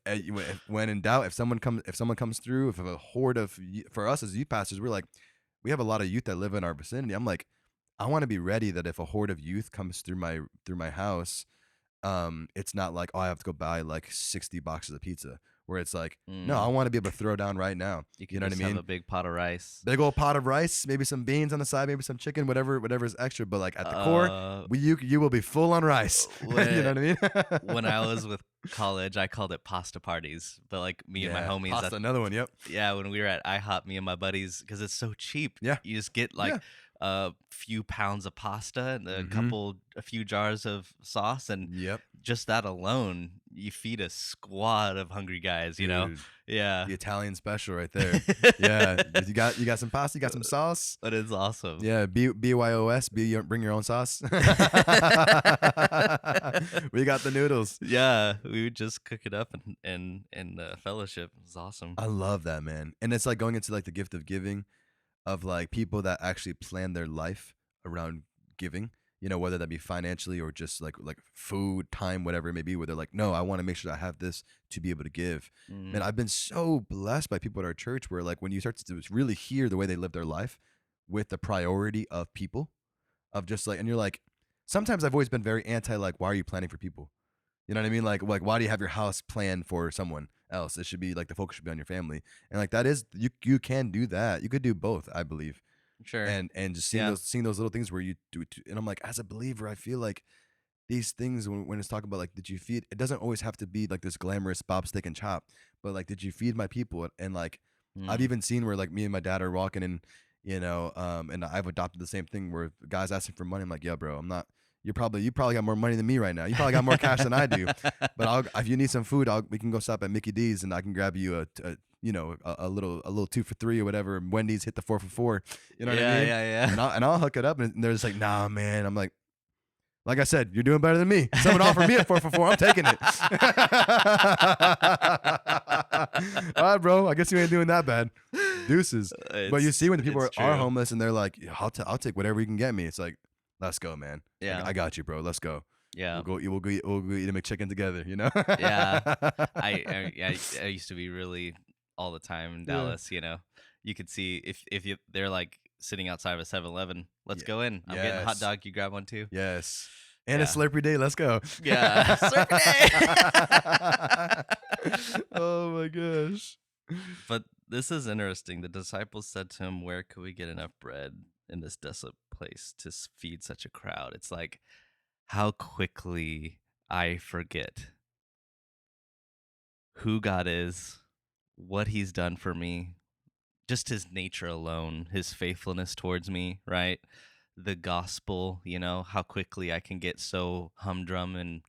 when in doubt if someone comes through if a horde of for us as youth pastors we're like we have a lot of youth that live in our vicinity. I'm like I want to be ready that if a horde of youth comes through my house, it's not like, oh, I have to go buy like 60 boxes of pizza. Where it's like, no, I Mm, want to be able to throw down right now. you You can know what I just have mean? a big pot of rice. Big old pot of rice, maybe some beans on the side, maybe some chicken, whatever is extra. But like at the core, Uh, you will be full on rice. You know when what I when I mean? was with college, I called it pasta parties. But like me and my Yeah, homies at pasta, another one. Yep. yeah, when we were at IHOP, me and my buddies, because it's so cheap, Yeah, you just get like yeah. a few pounds of pasta and Mm-hmm. a few jars of sauce, and Yep, just that alone, you feed a squad of hungry guys. You know, dude. yeah, The Italian special right there. Yeah, you got some pasta, you got some sauce. but it's awesome. Yeah, BYOS, bring your own sauce. We got the noodles. Yeah, we would just cook it up and fellowship. It was awesome. I love that, man. And it's like going into like the gift of giving of like people that actually plan their life around giving, whether that be financially or just like food, time, whatever it may be, where they're like, no, I want to make sure I have this to be able to give. Man, Mm, I've been so blessed by people at our church where like when you start to really hear the way they live their life with the priority of people, of just like and you're like, sometimes I've always been very anti like, why are you planning for people? You know what I mean? Like why do you have your house planned for someone else? It should be like the focus should be on your family. And like that is you can do that. You could do both, I believe. sure. And just Yeah. seeing those little things where you do it and I'm like, as a believer, I feel like these things when it's talking about like did you feed it doesn't always have to be like this glamorous bob stick and chop, but like did you feed my people? And like I've Mm. even seen where like me and my dad are walking and and I've adopted the same thing where guys asking for money. I'm like, yeah, bro, I'm not. You probably got more money than me right now. You probably got more cash than I do. But if you need some food, we can go stop at Mickey D's and I can grab you a little 2 for 3 or whatever. Wendy's hit the 4 for 4. You know what I Yeah, mean? yeah, And yeah. I'll hook it up and they're just like, nah, man. I'm like I said, you're doing better than me. Someone offered me a 4 for 4. I'm taking it. All right, bro. I guess you ain't doing that bad. Deuces. But you see when the people It's are true. homeless and they're like, "Yeah, I'll take whatever you can get me." It's like, let's go, man. Yeah, I got you, bro. Let's go. yeah, We'll go eat a McChicken together. You know? yeah. I used to be really all the time in Yeah. Dallas. You know, you could see if they're like sitting outside of a 7-Eleven. Let's Yeah. go in. I'm getting a hot Yes. dog. You grab one too. Yes. And a Yeah, Slurpee day. Let's go. yeah. Surfing day. Oh my gosh. But this is interesting. The disciples said to him, "Where could we get enough bread in this desolate place to feed such a crowd?" It's like how quickly I forget who God is, what he's done for me, just his nature alone, his faithfulness towards me, right? The gospel, how quickly I can get so humdrum and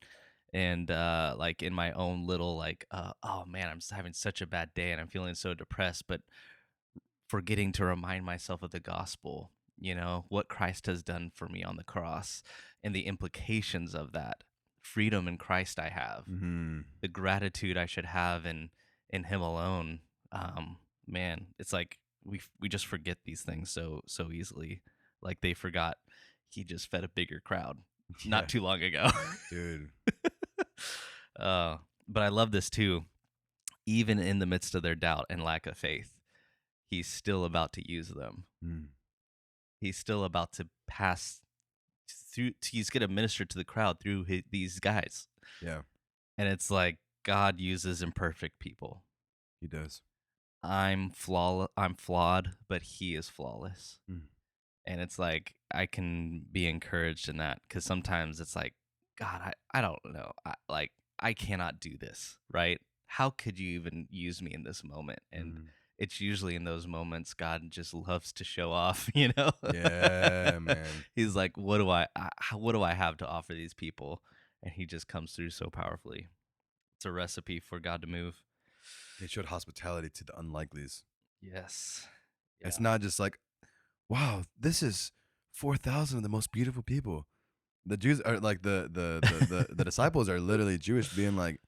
like in my own little like oh man, I'm just having such a bad day and I'm feeling so depressed, but forgetting to remind myself of the gospel, what Christ has done for me on the cross and the implications of that freedom in Christ I have, Hmm. the gratitude I should have in him alone. Man, it's like we just forget these things so easily. Like they forgot he just fed a bigger crowd not Yeah, too long ago. dude. uh, but I love this too. Even in the midst of their doubt and lack of faith, he's still about to use them. Mm. He's still about to pass through. He's going to minister to the crowd through these guys, Yeah, and it's like God uses imperfect people. he does. I'm flawed, but he is flawless. Mm. And it's like I can be encouraged in that because sometimes it's like, God, I don't know. I cannot do this, right? How could you even use me in this moment? And Mm. it's usually in those moments God just loves to show off. Yeah, man. He's like, what do I have to offer these people? And he just comes through so powerfully. It's a recipe for God to move. He showed hospitality to the unlikelies. Yes. It's Yeah. not just like, wow, this is 4,000 of the most beautiful people. The Jews are like the disciples are literally Jewish, being like,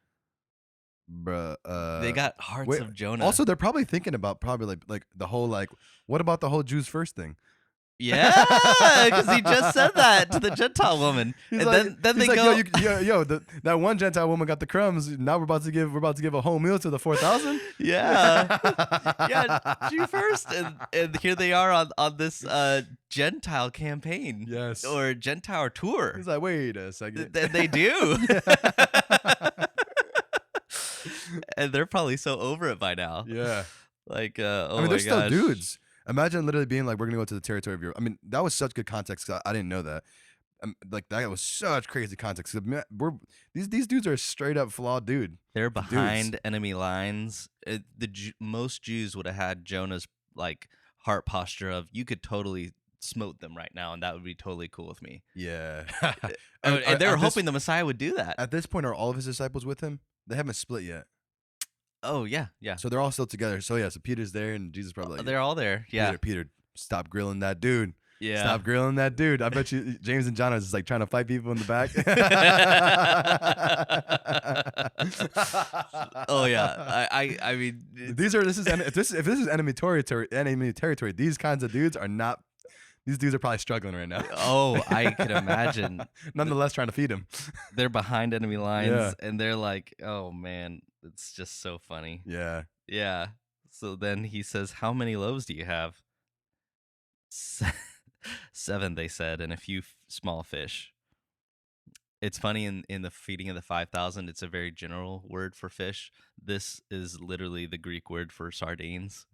bruh, They got hearts wait. of Jonah. Also, they're probably thinking about probably like the whole like, what about the whole Jews first thing? Yeah, because he just said that to the Gentile woman, He's and like, then they yo, go, that one Gentile woman got the crumbs. Now we're about to give a whole meal to the 4,000. yeah, yeah, you first, and here they are on this Gentile campaign Yes. or Gentile tour. He's like, wait a second. Then they do, Yeah. and they're probably so over it by now. Yeah. Like, I oh mean, they're my still gosh, dudes. Imagine literally being like, we're gonna go to the territory of Europe. I mean, that was such good context. 'Cause I didn't know that. Like that was such crazy context. 'Cause, these dudes are a straight up flawed they're dudes. behind enemy lines. Most Jews would have had Jonah's like heart posture of you could totally smote them right now, and that would be totally cool with me. Yeah. And they were hoping the Messiah would do that. At this point, are all of his disciples with him? They haven't split yet, Oh yeah, yeah. so they're all still together. So yeah, so Peter's there, and Jesus probably like, They're all there. Yeah, Peter, stop grilling that dude. yeah. Stop grilling that dude. I bet you James and John are just like trying to fight people in the back. Oh yeah. I mean, If this is enemy territory, these kinds of dudes are not. These dudes are probably struggling right now. oh, I could imagine. Nonetheless, trying to feed him. They're behind enemy lines, Yeah. and they're like, "Oh man, it's just so funny." Yeah. Yeah. So then he says, "How many loaves do you have?" Se- 7, they said, and a few small fish. It's funny in the feeding of the 5,000, it's a very general word for fish. This is literally the Greek word for sardines.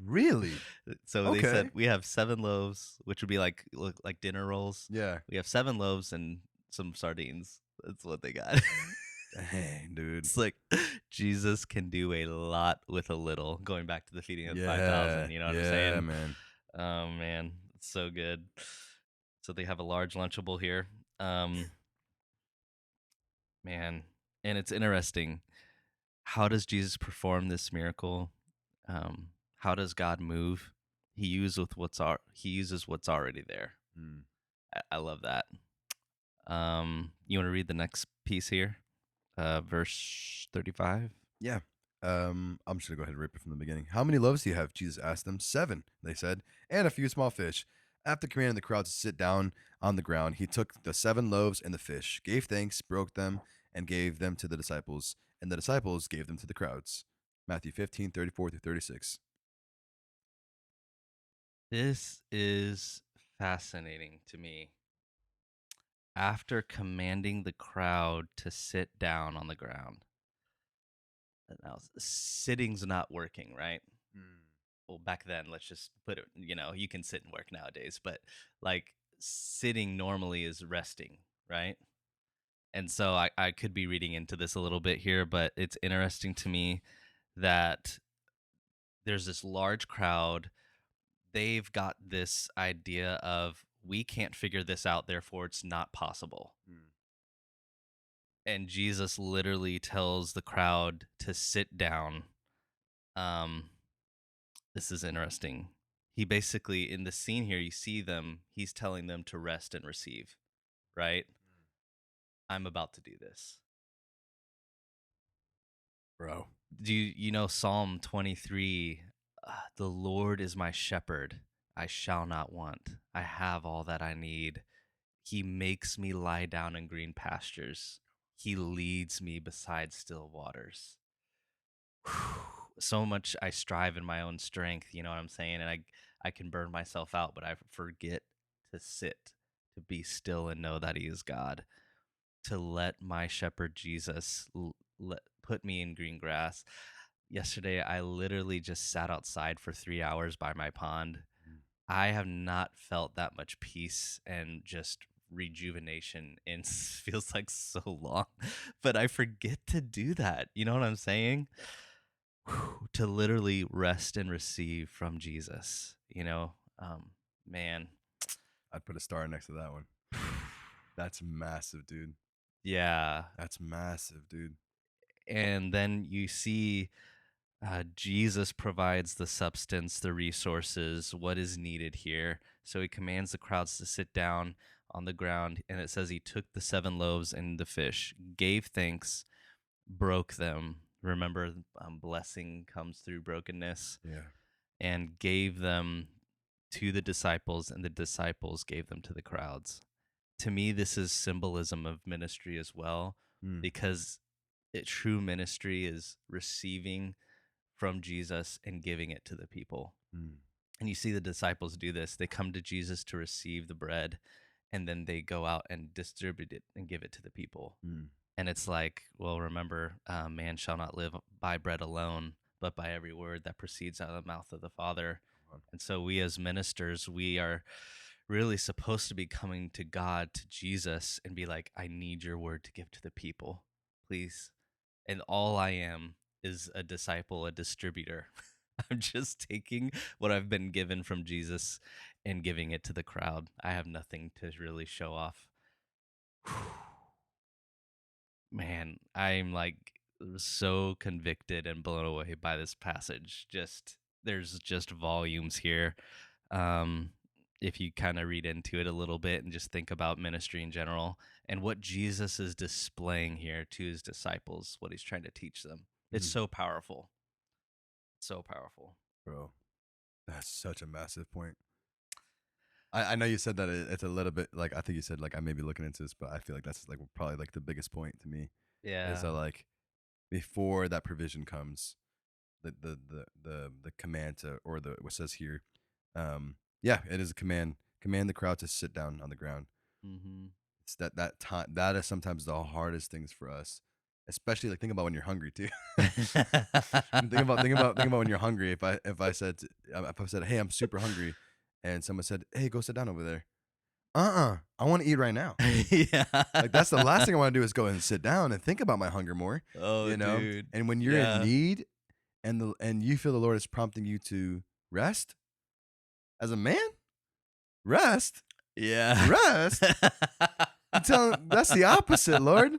Really? So they Okay. said we have 7 loaves, which would be like dinner rolls. Yeah. We have 7 loaves and some sardines. That's what they got. Dang, dude. It's like Jesus can do a lot with a little. Going back to the feeding of the Yeah. 5,000, you know what I'm Yeah, saying? man. Oh man, it's so good. So they have a large Lunchable here. Man, and it's interesting. How does Jesus perform this miracle? How does God move? He uses what's already there. Mm. I love that. You want to read the next piece here? Verse 35. Yeah. I'm just gonna go ahead and rip it from the beginning. How many loaves do you have? Jesus asked them. 7, they said, and a few small fish. After commanding the crowd to sit down on the ground, he took the 7 loaves and the fish, gave thanks, broke them, and gave them to the disciples, and the disciples gave them to the crowds. Matthew 15:34 through 36. This is fascinating to me. After commanding the crowd to sit down on the ground. Now, sitting's not working, right? Mm. Well, back then, let's just put it, you can sit and work nowadays, but like sitting normally is resting, right? And so I could be reading into this a little bit here, but it's interesting to me that there's this large crowd. They've got this idea of we can't figure this out, therefore it's not possible. Mm. And Jesus literally tells the crowd to sit down. Um, this is interesting. He basically, in the scene here, you see them, he's telling them to rest and receive, right? I'm about to do this. Bro. Do you know Psalm 23? The Lord is my shepherd. I shall not want. I have all that I need. He makes me lie down in green pastures. He leads me beside still waters. So much I strive in my own strength, you know what I'm saying? And I can burn myself out, but I forget to sit, to be still and know that he is God, to let my shepherd Jesus put me in green grass. Yesterday, I literally just sat outside for 3 hours by my pond. Mm. I have not felt that much peace and just rejuvenation in feels like so long, but I forget to do that. You know what I'm saying? To literally rest and receive from Jesus, man. I'd put a star next to that one. That's massive, dude. Yeah. That's massive, dude. And then you see Jesus provides the substance, the resources, what is needed here. So he commands the crowds to sit down on the ground, and it says he took the 7 loaves and the fish, gave thanks, broke them. Remember, blessing comes through brokenness, Yeah. and gave them to the disciples, and the disciples gave them to the crowds. To me, this is symbolism of ministry as well, Mm, because true ministry is receiving from Jesus and giving it to the people. mm, And you see the disciples do this. They come to Jesus to receive the bread, and then they go out and distribute it and give it to the people. mm. And it's like, well, remember, man shall not live by bread alone, but by every word that proceeds out of the mouth of the Father. Come on. And so we as ministers, we are really supposed to be coming to God, to Jesus, and be like, I need your word to give to the people, please. And all I am is a disciple, a distributor. I'm just taking what I've been given from Jesus and giving it to the crowd. I have nothing to really show off. Man, I'm like so convicted and blown away by this passage. Just there's just volumes here. Um, if you kind of read into it a little bit and just think about ministry in general and what Jesus is displaying here to his disciples, what he's trying to teach them. It's Mm. so powerful. So powerful. Bro, that's such a massive point. I know you said that it's a little bit like I think you said like I may be looking into this, but I feel like that's like probably like the biggest point to me is Yeah. that like before that provision comes, the command to or the what says here, yeah, it is a command the crowd to sit down on the ground. Mm-hmm. It's that time that is sometimes the hardest things for us, especially like think about when you're hungry too. Think about when you're hungry. If I said if I said hey I'm super hungry, and someone said hey go sit down over there. I want to eat right now. Yeah. Like that's the last thing I want to do is go and sit down and think about my hunger more, Oh, you know? dude. And when you're in Yeah. need and you feel the Lord is prompting you to rest as a man, rest, Yeah. rest. You tell him that's the opposite, Lord.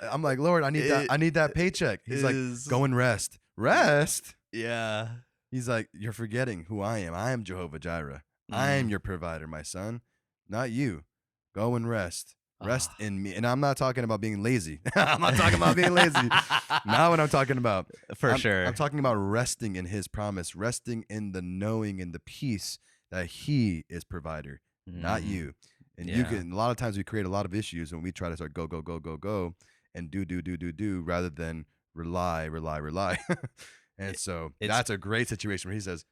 I'm like, Lord, I need that paycheck. He's like, Is go and rest. Rest. yeah. He's like, you're forgetting who I am. I am Jehovah Jireh. I am your provider, my son, not you. Go and rest. Rest Ah. in me. And I'm not talking about being lazy. I'm not talking about being lazy. Not what I'm talking about. For sure. I'm talking about resting in his promise, resting in the knowing and the peace that he is provider, not Mm, you. And you yeah. can a lot of times we create a lot of issues when we try to start go and do rather than rely. And It, so it's that's a great situation where he says,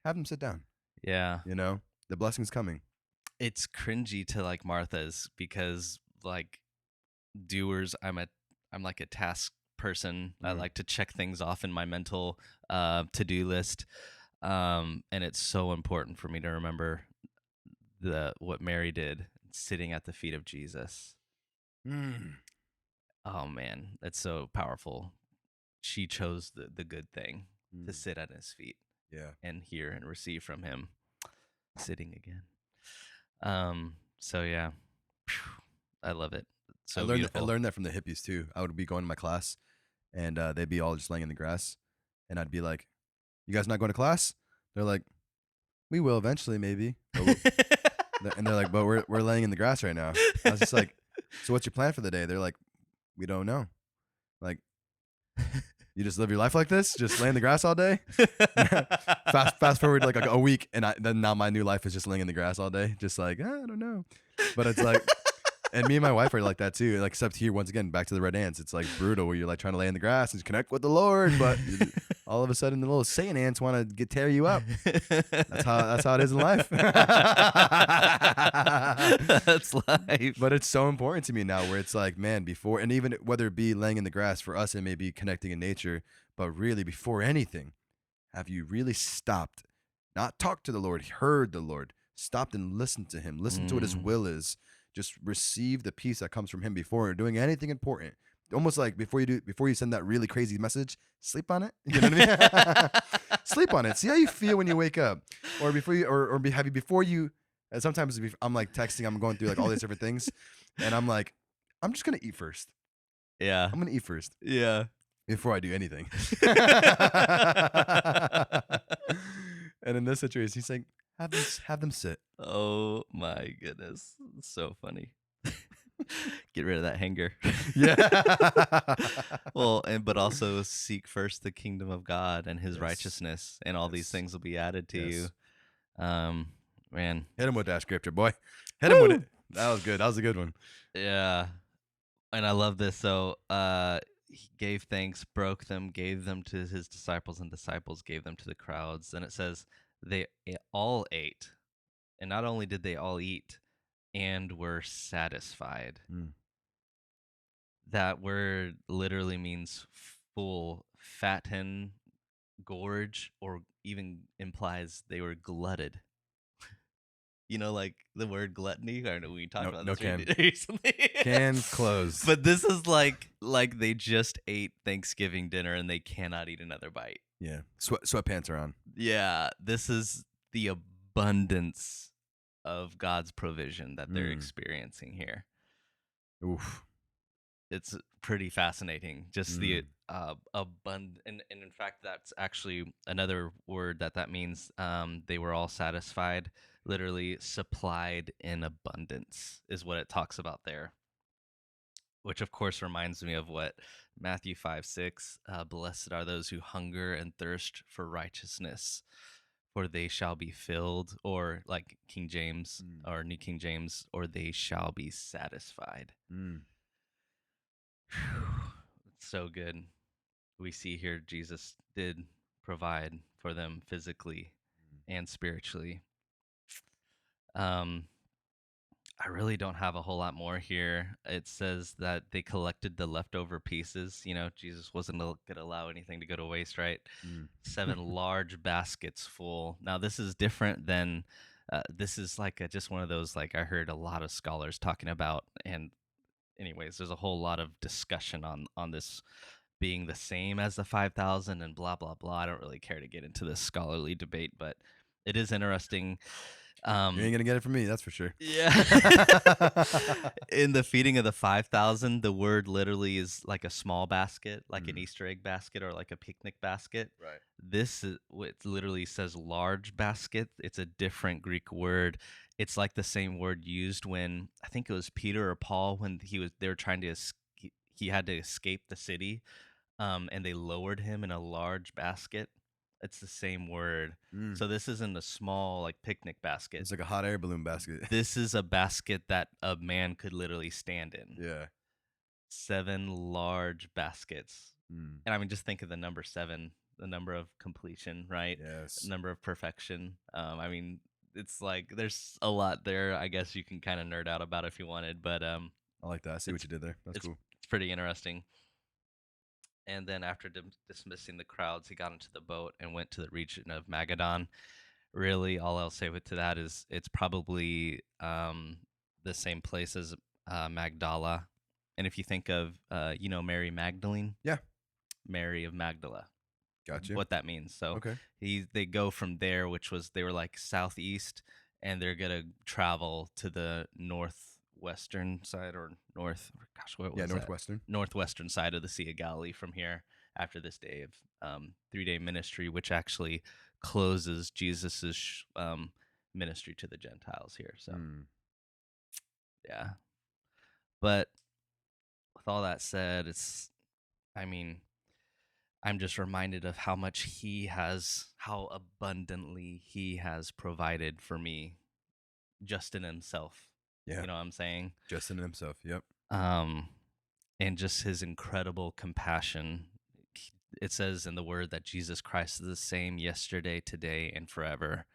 have them sit down. yeah. You know, the blessing's coming. It's cringy to like Martha's because like doers, I'm like a task person. I Mm. like to check things off in my mental to-do list. And it's so important for me to remember what Mary did sitting at the feet of Jesus. Mm. Oh man, that's so powerful. She chose the good thing to Mm. sit at his feet Yeah. and hear and receive from him. Sitting again. So yeah. Phew, I love it. I So learned I beautiful. learned that from the hippies too. I would be going to my class, and they'd be all just laying in the grass, and I'd be like, "You guys not going to class?" They're like, "We will eventually, maybe." And they're like, "But we're laying in the grass right now." I was just like, "So what's your plan for the day?" They're like, "We don't know." Like, you just live your life like this, just lay in the grass all day. Fast forward like a week, and then now my new life is just laying in the grass all day, just like I don't know. But it's like, and me and my wife are like that too. Like except here, once again, back to the red ants. It's like brutal where you're like trying to lay in the grass and connect with the Lord, but all of a sudden the little Satan ants want to tear you up. That's how it is in life. That's life. But it's so important to me now where it's like, man, before, and even whether it be laying in the grass for us, it may be connecting in nature, but really before anything, have you really stopped, not talked to the Lord, heard the Lord, stopped and listened to him, listened to what his Mm. will is, just receive the peace that comes from him before doing anything important. Almost like before you send that really crazy message, sleep on it. You know what I mean? Sleep on it. See how you feel when you wake up, or before you, have you before you. And sometimes I'm like texting, I'm going through like all these different things, and I'm like, I'm just gonna eat first. Yeah. I'm gonna eat first Yeah. before I do anything. And in this situation, he's like, have them sit. Oh my goodness. So funny. Get rid of that hanger. Yeah. Well, but also seek first the kingdom of God and his Yes. righteousness, and all these Yes. things will be added to you. Yes. Um, man, Hit him with that scripture, boy. Hit him with it. woo, That was good. That was a good one. yeah. And I love this. So, he gave thanks, broke them, gave them to his disciples, and disciples gave them to the crowds. And it says all ate, and not only did they all eat and were satisfied. Mm. That word literally means full, fatten, gorge, or even implies they were glutted. You know, like the word gluttony. I don't know, we talked No, about no this can. recently. Can close. But this is like they just ate Thanksgiving dinner and they cannot eat another bite. Yeah. Sweatpants are on. Yeah, this is the abundance of God's provision that they're Mm. experiencing here. Oof. It's pretty fascinating. Just the Mm. abundant, and in fact, that's actually another word that means. They were all satisfied, literally supplied in abundance, is what it talks about there. Which of course reminds me of what Matthew 5:6. Blessed are those who hunger and thirst for righteousness, for they shall be filled, or like King James Mm. or New King James, or they shall be satisfied. Mm. Whew. It's so good. We see here Jesus did provide for them physically and spiritually. Um, I really don't have a whole lot more here. It says that they collected the leftover pieces. You know, Jesus wasn't going to allow anything to go to waste, right? Mm. 7 large baskets full. Now, this is different than, this is like just one of those, like I heard a lot of scholars talking about. And, anyways, there's a whole lot of discussion on this being the same as the 5,000 and blah, blah, blah. I don't really care to get into this scholarly debate, but it is interesting. You ain't Um, gonna get it from me, that's for sure. yeah. In the feeding of the 5,000, the word literally is like a small basket, like an Mm. Easter egg basket or like a picnic basket. Right. This is what literally says large basket. It's a different Greek word. It's like the same word used when I think it was Peter or Paul when they were trying to he had to escape the city, and they lowered him in a large basket. It's the same word. Mm. So this isn't a small like picnic basket. It's like a hot air balloon basket. This is a basket that a man could literally stand in. Yeah. 7 large baskets. Mm. And I mean, just think of the number 7, the number of completion, right? Yes. Number of perfection. I mean, it's like there's a lot there. I guess you can kind of nerd out about if you wanted, but I like that. I see what it's you did there. That's it's cool. it's pretty interesting. And then after dismissing the crowds, he got into the boat and went to the region of Magadan. Really, all I'll say to that is it's probably the same place as Magdala. And if you think of, Mary Magdalene, Yeah. Mary of Magdala, Got you. what that means. So Okay. they go from there, which was they were like southeast, and they're gonna travel to the northwestern side or north. Gosh, what Yeah, was that? Northwestern. Northwestern side of the Sea of Galilee from here after this day of 3-day ministry, which actually closes Jesus's ministry to the Gentiles here. So Mm. yeah, but with all that said, I mean, I'm just reminded of how abundantly he has provided for me just in himself. Yeah. You know what I'm saying? Justin himself. Yep. Um, and just his incredible compassion. It says in the word that Jesus Christ is the same yesterday, today, and forever.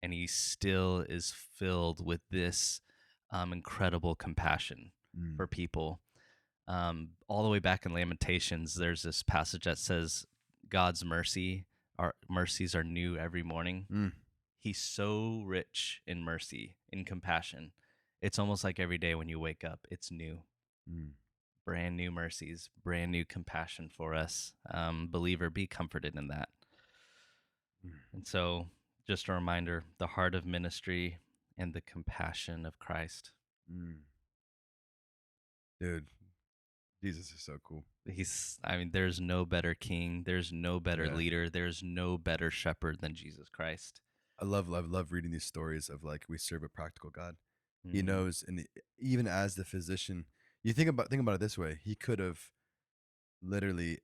And he still is filled with this incredible compassion Mm. for people. All the way back in Lamentations, there's this passage that says, God's our mercies are new every morning. Mm. He's so rich in mercy, in compassion. It's almost like every day when you wake up, it's new. Mm. Brand new mercies, brand new compassion for us. Believer, be comforted in that. Mm. And so, just a reminder, the heart of ministry and the compassion of Christ. Mm. Dude, Jesus is so cool. I mean, there's no better king, there's no better Yeah. leader, there's no better shepherd than Jesus Christ. I love reading these stories of like we serve a practical God. He Mm, knows, and even as the physician, you think about it this way: he could have literally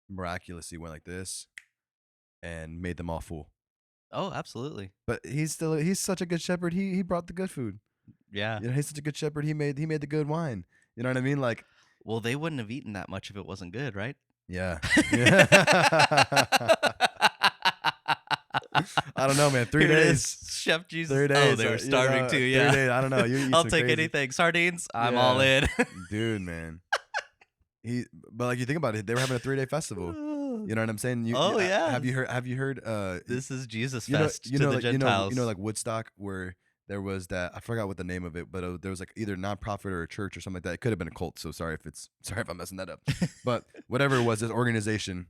miraculously went like this and made them all full. Oh, absolutely. But he's such a good shepherd. He brought the good food. Yeah. You know, he's such a good shepherd. He made the good wine. You know what I mean? Like, Well, they wouldn't have eaten that much if it wasn't good, right? yeah. Yeah. I don't know, man. 3 Here it is, days. Chef Jesus. 3 Oh, days, they were you starving know, too, 3 yeah. days. I don't know. You eat I'll some take crazy. anything. Sardines, I'm all Yeah. in. Dude, man. But like you think about it, they were having a 3-day festival. You know what I'm saying? Oh, yeah. Have you heard This is Jesus you know Fest to the Gentiles. like Woodstock where there was that I forgot what the name of it, but there was like either nonprofit or a church or something like that. It could have been a cult, so sorry if I'm messing that up. But whatever it was, this organization,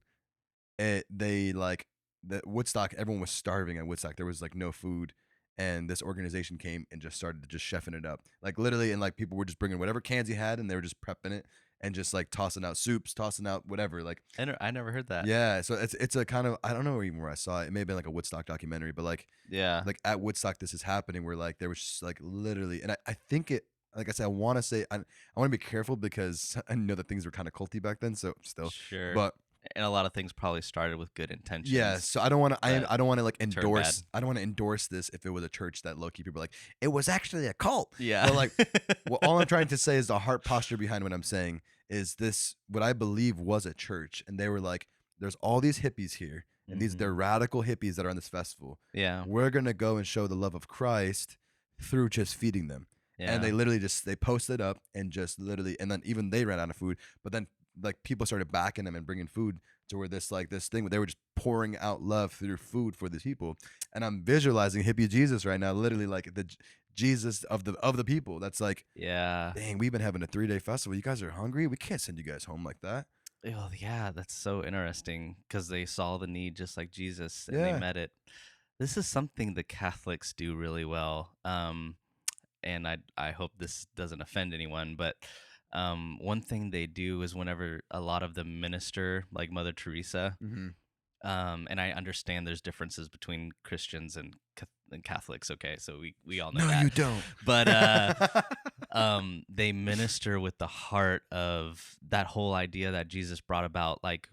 they like the Woodstock, everyone was starving at Woodstock. There was like no food. And this organization came and just started just chefing it up. Like literally, and like people were just bringing whatever cans he had and they were just prepping it and just like tossing out soups, tossing out whatever. Like I never heard that. yeah, so it's a kind of I don't know even where I saw it. It may have been like a Woodstock documentary, but Yeah. like at Woodstock this is happening where like there was just like literally and I think it like I said, I want to say I want to be careful because I know that things were kind of culty back then, so still. Sure. But And a lot of things probably started with good yeah, intentions. so I don't want to but I don't want to like turned bad. endorse I don't want to endorse this if it was a church that low key people are like it was actually a cult. Yeah. But like well, all I'm trying to say is the heart posture behind what I'm saying is this what I believe was a church and they were like there's all these hippies here and they're Mhm. radical hippies that are on this festival. Yeah. We're going to go and show the love of Christ through just feeding them. And Yeah. they literally just they posted up and just literally and then even they ran out of food, but then like people started backing them and bringing food to where this thing where they were just pouring out love through food for these people. And I'm visualizing hippie Jesus right now, literally like Jesus of the people. That's like, Yeah. dang, we've been having a 3-day festival. You guys are hungry. We can't send you guys home like that. Oh, yeah, that's so interesting because they saw the need just like Jesus and they Yeah. met it. This is something the Catholics do really well. And I hope this doesn't offend anyone, but one thing they do is whenever a lot of them minister, like Mother Teresa, Mm-hmm. and I understand there's differences between Christians and Catholics. Okay, so we all know No, that, you don't. but they minister with the heart of that whole idea that Jesus brought about. Like,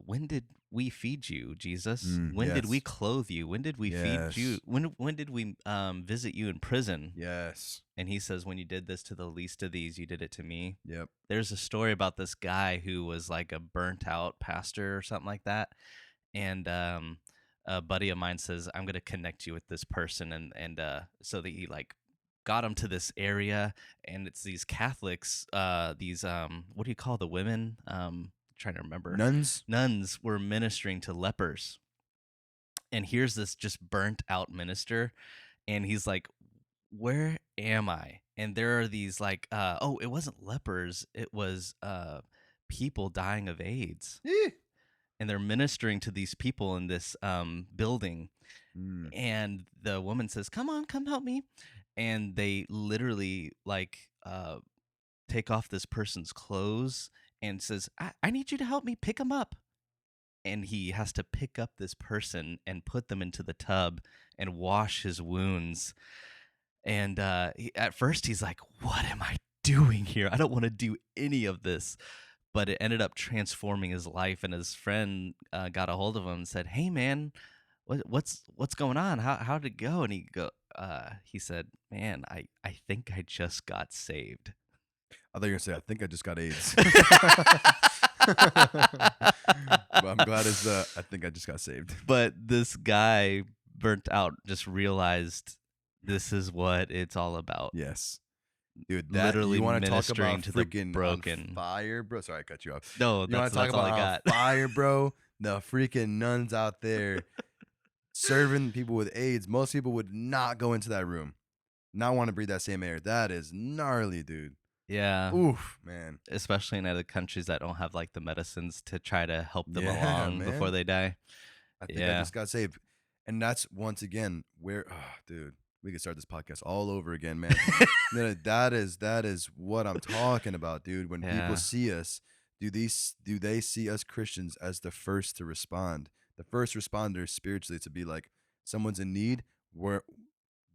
when did we feed you, Jesus? When did we Yes. clothe you? When did we feed you? Yes. When did we visit you in prison? Yes. And he says, when you did this to the least of these, you did it to me. Yep. There's a story about this guy who was like a burnt out pastor or something like that. And a buddy of mine says, I'm going to connect you with this person. And so that he like got him to this area. And it's these Catholics, these, what do you call the women? Trying to remember. Nuns. Nuns were ministering to lepers. And here's this just burnt out minister. And he's like, where am I? And there are these like, oh, it wasn't lepers, it was people dying of AIDS, Eh. and they're ministering to these people in this building. Mm. And the woman says, "Come on, come help me," and they literally like take off this person's clothes and says, I need you to help me pick him up." And he has to pick up this person and put them into the tub and wash his wounds. And at first, he's like, "What am I doing here? I don't want to do any of this." But it ended up transforming his life. And his friend got a hold of him and said, "Hey, man, what's going on? How'd it go?" And he said, "Man, I think I just got saved." I thought you were gonna say, I think I just got AIDS. But I'm glad it's I think I just got saved. But this guy burnt out just realized this is what it's all about. Yes. Dude, Literally you want to talk ministering about to the freaking broken. on fire, bro? Sorry, I cut you off. No, You want to talk that's all about I on got. fire, bro? The freaking nuns out there serving people with AIDS. Most people would not go into that room, not want to breathe that same air. That is gnarly, dude. Yeah. Oof, man. Especially in other countries that don't have like the medicines to try to help them Yeah, along before man. they die. I think I Yeah. just got saved. And that's once again where, oh, dude, we could start this podcast all over again, man. That is what I'm talking about, dude. When people Yeah. see us, do they see us Christians as the first to respond, the first responders spiritually to be like someone's in need?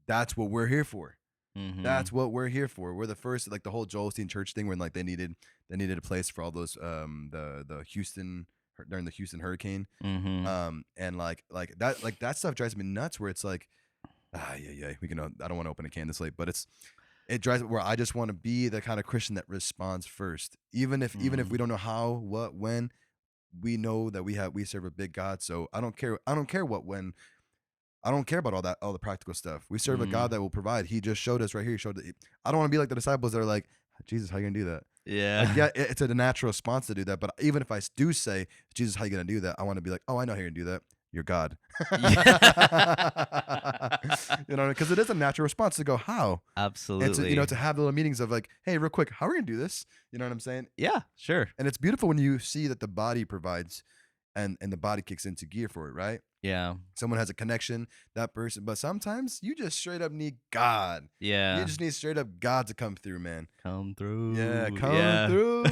That's what we're here for. Mm-hmm. That's what we're here for. We're the first, like the whole Joel Osteen church thing, when like they needed a place for all those the Houston during the Houston hurricane. Mm-hmm. And that stuff drives me nuts. Where it's like, yeah, we can. I don't want to open a can this late, but it drives me where I just want to be the kind of Christian that responds first, even if we don't know how, what, when. We know that we serve a big God, so I don't care. I don't care what when. I don't care about all the practical stuff. We serve a God Mm. that will provide. He just showed us right here. He showed it. I don't want to be like the disciples that are like, Jesus, how you gonna do that? Like, Yeah. yeah, it's a natural response to do that. But even if I do say, Jesus, how you gonna do that? I want to be like, oh, I know how you're gonna do that. You're God. Yeah. Because it is a natural response to go, how? And Absolutely. to have little meetings of like, hey, real quick, how are we gonna do this? You know what I'm saying? Yeah, sure. And it's beautiful when you see that the body provides and the body kicks into gear for it, right? Yeah. Someone has a connection, that person. But sometimes you just straight up need God. You Yeah. just need straight up God to come through, man. Come Yeah, through. come Yeah. through.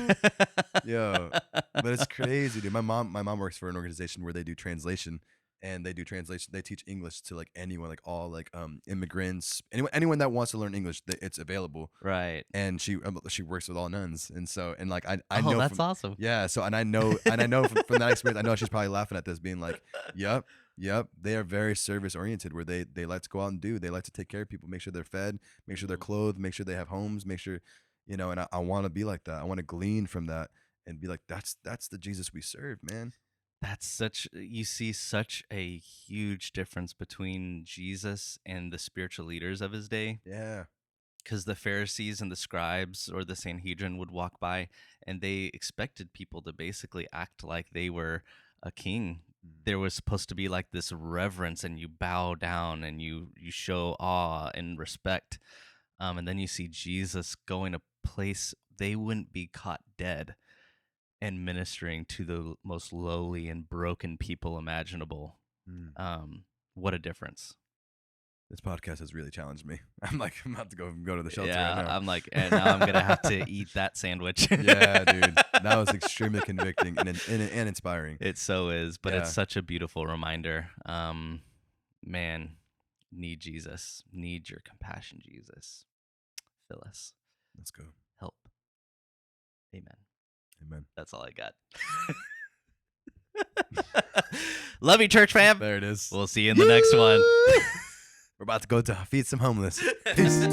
Yo. But it's crazy, dude. My mom works for an organization where they do translation, and they do translation. They teach English to like anyone, like all like immigrants, anyone that wants to learn English, it's available. Right. And she works with all nuns, and like I Oh, know that's from, awesome. yeah, so and I know from that experience, I know she's probably laughing at this, being like, yep, they are very service oriented, where they like to go out and they like to take care of people, make sure they're fed, make sure they're Mhm. clothed, make sure they have homes, make sure, and I want to be like that. I want to glean from that and be like, that's the Jesus we serve, man. You see such a huge difference between Jesus and the spiritual leaders of his day. Yeah. Because the Pharisees and the scribes or the Sanhedrin would walk by and they expected people to basically act like they were a king. There was supposed to be like this reverence, and you bow down and you show awe and respect. And then you see Jesus going to place they wouldn't be caught dead and ministering to the most lowly and broken people imaginable. Mm. What a difference. This podcast has really challenged me. I'm about to go to the shelter right Yeah, now. I'm like, and now I'm gonna have to eat that sandwich. Yeah, dude, that was extremely convicting and inspiring. It so is, but it's Yeah. such a beautiful reminder. Man, need Jesus, need your compassion, Jesus. Fill us, Let's go. help. Amen. Amen. That's all I got. Love you, church fam. There it is. We'll see you in the next one. We're about to go to feed some homeless. Peace.